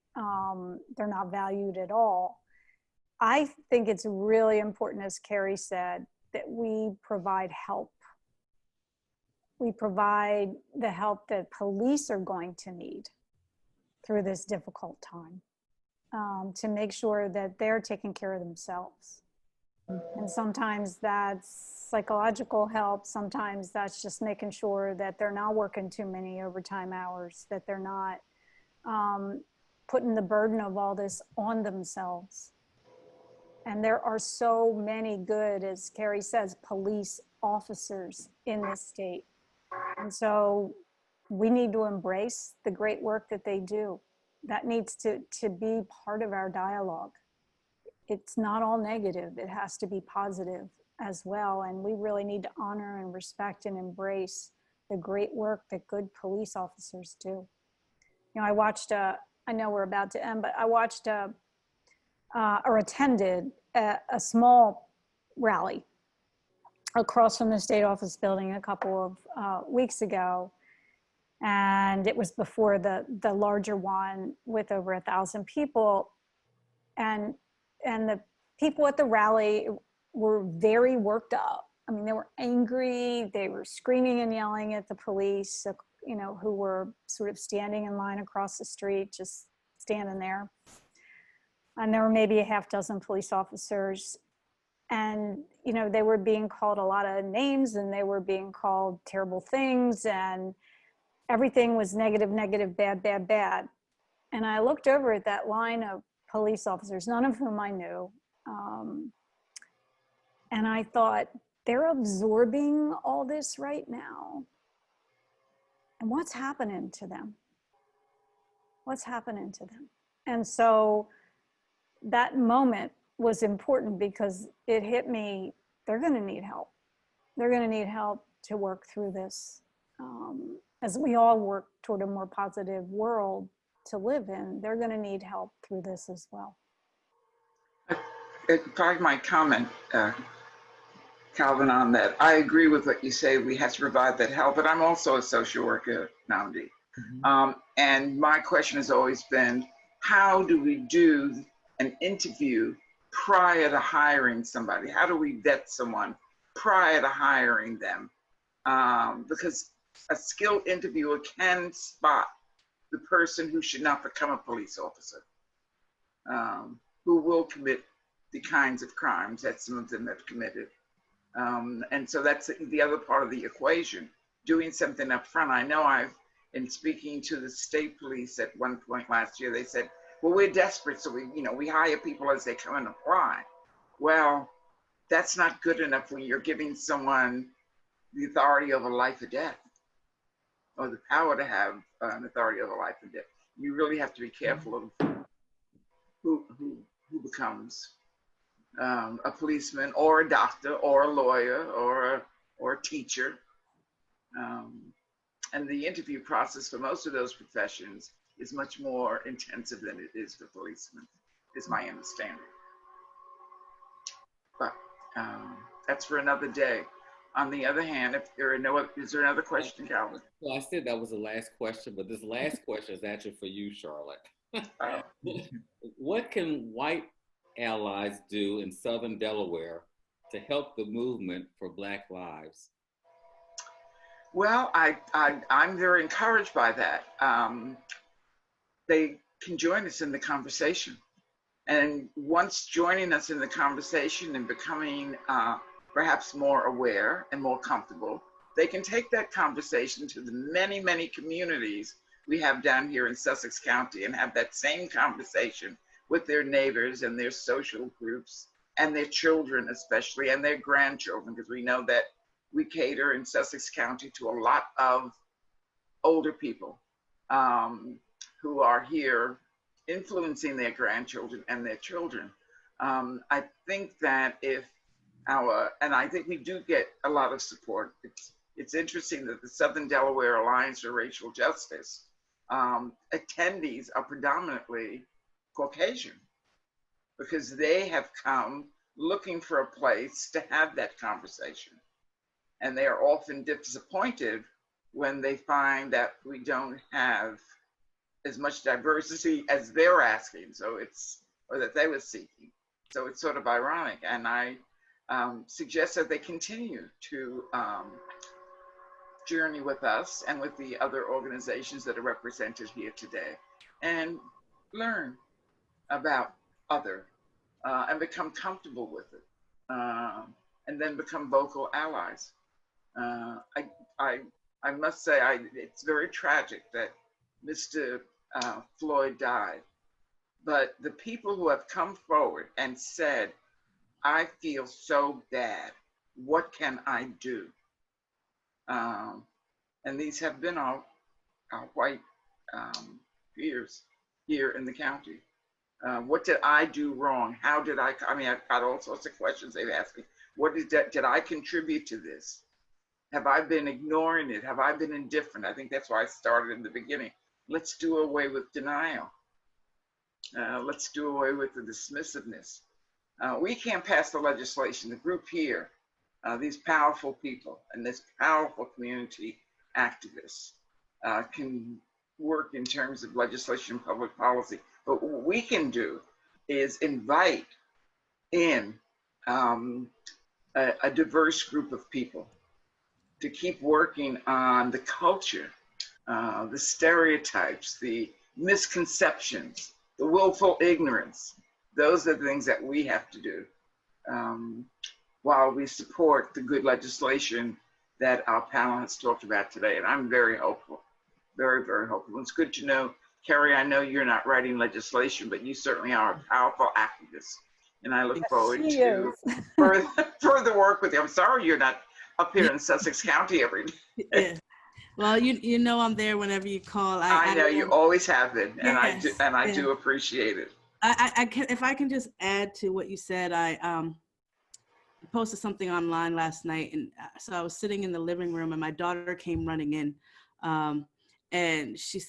they're not valued at all. I think it's really important, as Kerri said, that we provide help. We provide the help that police are going to need through this difficult time to make sure that they're taking care of themselves. And sometimes that's psychological help. Sometimes that's just making sure that they're not working too many overtime hours, that they're not putting the burden of all this on themselves. And there are so many good, as Kerri says, police officers in this state. And so we need to embrace the great work that they do. That needs to be part of our dialogue. It's not all negative. It has to be positive as well. And we really need to honor and respect and embrace the great work that good police officers do. You know, I watched, I know we're about to end, but I watched or attended a small rally across from the state office building a couple of weeks ago. And it was before the larger one with over 1,000 people. And the people at the rally were very worked up. I mean, they were angry. They were screaming and yelling at the police, you know, who were sort of standing in line across the street, just standing there. And there were maybe a half dozen police officers. And, you know, they were being called a lot of names and they were being called terrible things and everything was negative, negative, bad, bad, bad. And I looked over at that line of police officers, none of whom I knew. And I thought, they're absorbing all this right now. And what's happening to them? What's happening to them? And so that moment was important because it hit me, they're gonna need help. They're gonna need help to work through this. As we all work toward a more positive world to live in, they're gonna need help through this as well. Part of my comment, Calvin, on that, I agree with what you say. We have to provide that help, but I'm also a social worker, Nnamdi, And my question has always been, how do we do an interview prior to hiring somebody? How do we vet someone prior to hiring them? Because a skilled interviewer can spot the person who should not become a police officer, who will commit the kinds of crimes that some of them have committed. And so that's the other part of the equation, doing something up front. I know in speaking to the state police at one point last year, they said, well, we're desperate, so we hire people as they come and apply. Well, that's not good enough when you're giving someone the authority over life or death, or the power to have an authority over life or death. You really have to be careful of who becomes a policeman or a doctor or a lawyer or a teacher. And the interview process for most of those professions is much more intensive than it is for policemen, is my understanding. But that's for another day. On the other hand, if there are is there another question, Calvin? Well, I said that was the last question, but this last question is actually for you, Charlotte. What can white allies do in Southern Delaware to help the movement for Black lives? Well, I'm very encouraged by that. They can join us in the conversation. And once joining us in the conversation and becoming perhaps more aware and more comfortable, they can take that conversation to the many, many communities we have down here in Sussex County and have that same conversation with their neighbors and their social groups and their children especially, and their grandchildren, because we know that we cater in Sussex County to a lot of older people who are here influencing their grandchildren and their children. I think that and I think we do get a lot of support. It's interesting that the Southern Delaware Alliance for Racial Justice attendees are predominantly Caucasian, because they have come looking for a place to have that conversation. And they are often disappointed when they find that we don't have as much diversity as they're asking, or that they were seeking. So it's sort of ironic. And I suggest that they continue to journey with us and with the other organizations that are represented here today, and learn about other and become comfortable with it, and then become vocal allies. I must say, it's very tragic that Mr. Floyd died, but the people who have come forward and said, I feel so bad, what can I do? And these have been our white peers here in the county. What did I do wrong? How did I've got all sorts of questions they've asked me. What did I contribute to this? Have I been ignoring it? Have I been indifferent? I think that's why I started in the beginning. Let's do away with denial. Let's do away with the dismissiveness. We can't pass the legislation. The group here, these powerful people and this powerful community activists can work in terms of legislation and public policy. But what we can do is invite in a diverse group of people to keep working on the culture, the stereotypes, the misconceptions, the willful ignorance. Those are the things that we have to do while we support the good legislation that our panel has talked about today. And I'm very hopeful, very, very hopeful. It's good to know, Kerri, I know you're not writing legislation, but you certainly are a powerful activist. And I look forward to further work with you. I'm sorry you're not up here in Sussex County every day. Yeah. Well, you know I'm there whenever you call. I know you always have been, yes, and I do appreciate it. If I can just add to what you said, I posted something online last night, and so I was sitting in the living room, and my daughter came running in, and she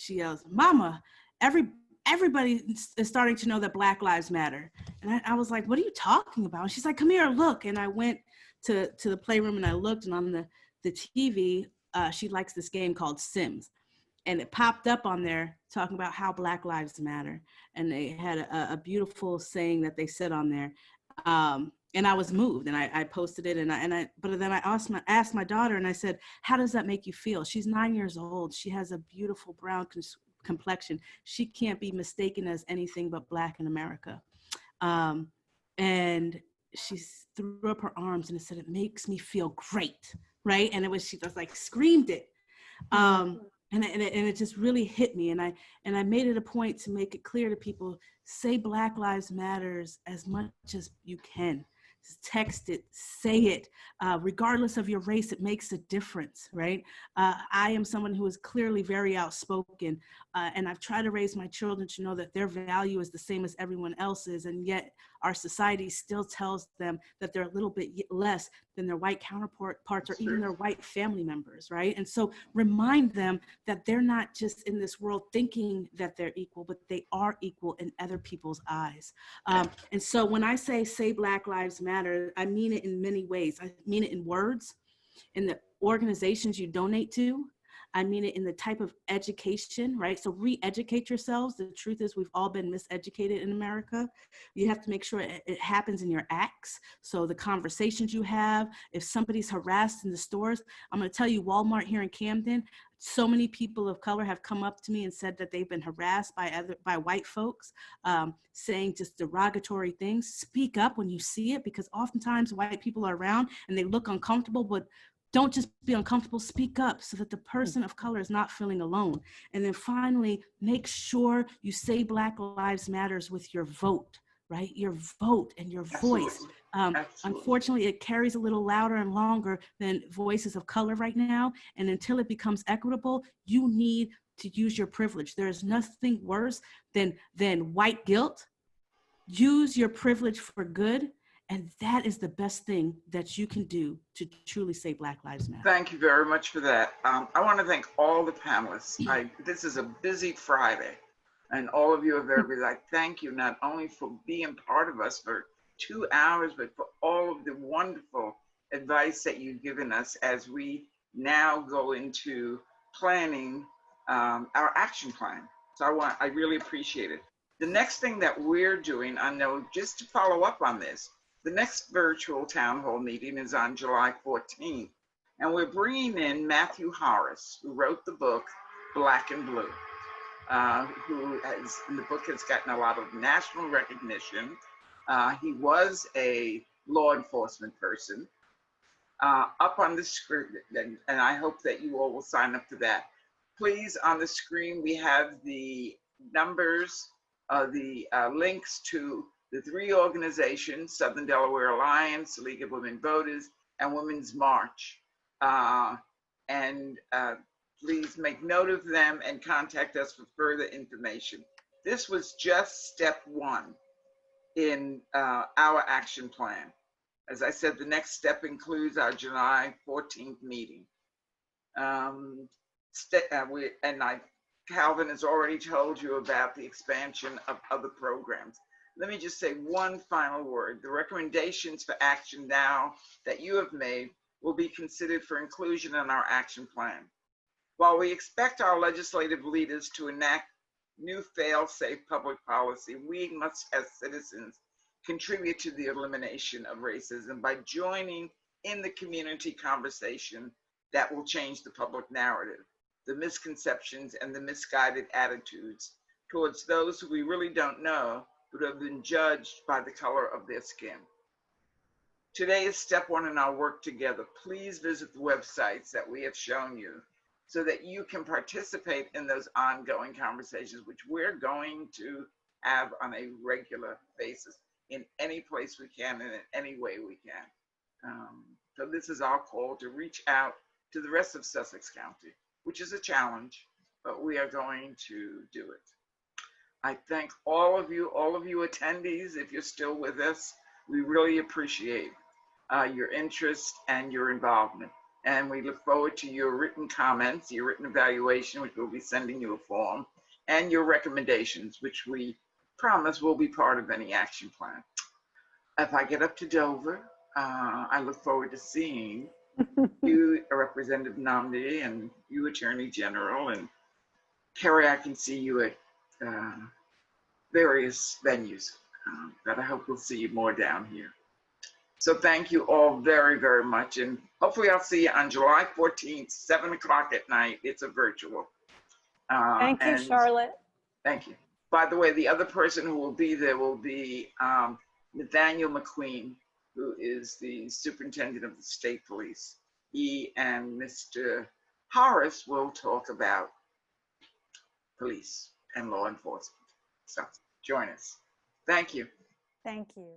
yells, "Mama, everybody is starting to know that Black Lives Matter." And I was like, "What are you talking about?" And she's like, "Come here, look." And I went to the playroom and I looked, and on the TV, she likes this game called Sims. and it popped up on there talking about how Black Lives Matter. And they had a beautiful saying that they said on there. And I was moved, and I posted it, but then I asked my daughter, and I said, how does that make you feel? She's 9 years old. She has a beautiful brown complexion. She can't be mistaken as anything but Black in America. And she threw up her arms and said, it makes me feel great, right? And she just like screamed it. And it just really hit me. And I made it a point to make it clear to people, say Black Lives Matters as much as you can. Text it, say it, regardless of your race, it makes a difference, right? I am someone who is clearly very outspoken, and I've tried to raise my children to know that their value is the same as everyone else's, and yet our society still tells them that they're a little bit less than their white counterparts or even their white family members, right? And so remind them that they're not just in this world thinking that they're equal, but they are equal in other people's eyes. And so when I say Black Lives Matter, I mean it in many ways. I mean it in words, in the organizations you donate to. I mean it in the type of education, right? So re-educate yourselves. The truth is we've all been miseducated in America. You have to make sure it happens in your acts. So the conversations you have, if somebody's harassed in the stores, I'm gonna tell you, Walmart here in Camden, so many people of color have come up to me and said that they've been harassed by white folks, saying just derogatory things. Speak up when you see it, because oftentimes white people are around and they look uncomfortable, but don't just be uncomfortable, speak up so that the person of color is not feeling alone. And then finally, make sure you say Black Lives Matters with your vote, right? Your vote and your voice. Unfortunately, it carries a little louder and longer than voices of color right now. And until it becomes equitable, you need to use your privilege. There is nothing worse than white guilt. Use your privilege for good. And that is the best thing that you can do to truly say Black Lives Matter. Thank you very much for that. I want to thank all the panelists. This is a busy Friday, and all of you are very busy. I thank you not only for being part of us for 2 hours, but for all of the wonderful advice that you've given us as we now go into planning our action plan. So I really appreciate it. The next thing that we're doing, I know, just to follow up on this, the next virtual town hall meeting is on July 14th, and we're bringing in Matthew Harris, who wrote the book Black and Blue, the book has gotten a lot of national recognition. He was a law enforcement person. Up on the screen, and I hope that you all will sign up to that. Please, on the screen, we have the numbers, the links to the 3 organizations, Southern Delaware Alliance, League of Women Voters, and Women's March. Please make note of them and contact us for further information. This was just step 1 in our action plan. As I said, the next step includes our July 14th meeting. Calvin has already told you about the expansion of other programs. Let me just say one final word. The recommendations for action now that you have made will be considered for inclusion in our action plan. While we expect our legislative leaders to enact new fail-safe public policy, we must, as citizens, contribute to the elimination of racism by joining in the community conversation that will change the public narrative, the misconceptions and the misguided attitudes towards those who we really don't know, but have been judged by the color of their skin. Today is step 1 in our work together. Please visit the websites that we have shown you so that you can participate in those ongoing conversations, which we're going to have on a regular basis in any place we can and in any way we can. So this is our call to reach out to the rest of Sussex County, which is a challenge, but we are going to do it. I thank all of you attendees, if you're still with us. We really appreciate your interest and your involvement. And we look forward to your written comments, your written evaluation, which we'll be sending you a form, and your recommendations, which we promise will be part of any action plan. If I get up to Dover, I look forward to seeing you, Representative Nnamdi, and you, Attorney General, and Kerri, I can see you at various venues, but I hope we'll see you more down here. So thank you all very, very much. And hopefully I'll see you on July 14th, 7 o'clock at night. It's a virtual. Thank you, Charlotte. Thank you. By the way, the other person who will be there will be Nathaniel McQueen, who is the superintendent of the state police. He and Mr. Horace will talk about police and law enforcement. So join us. Thank you. Thank you.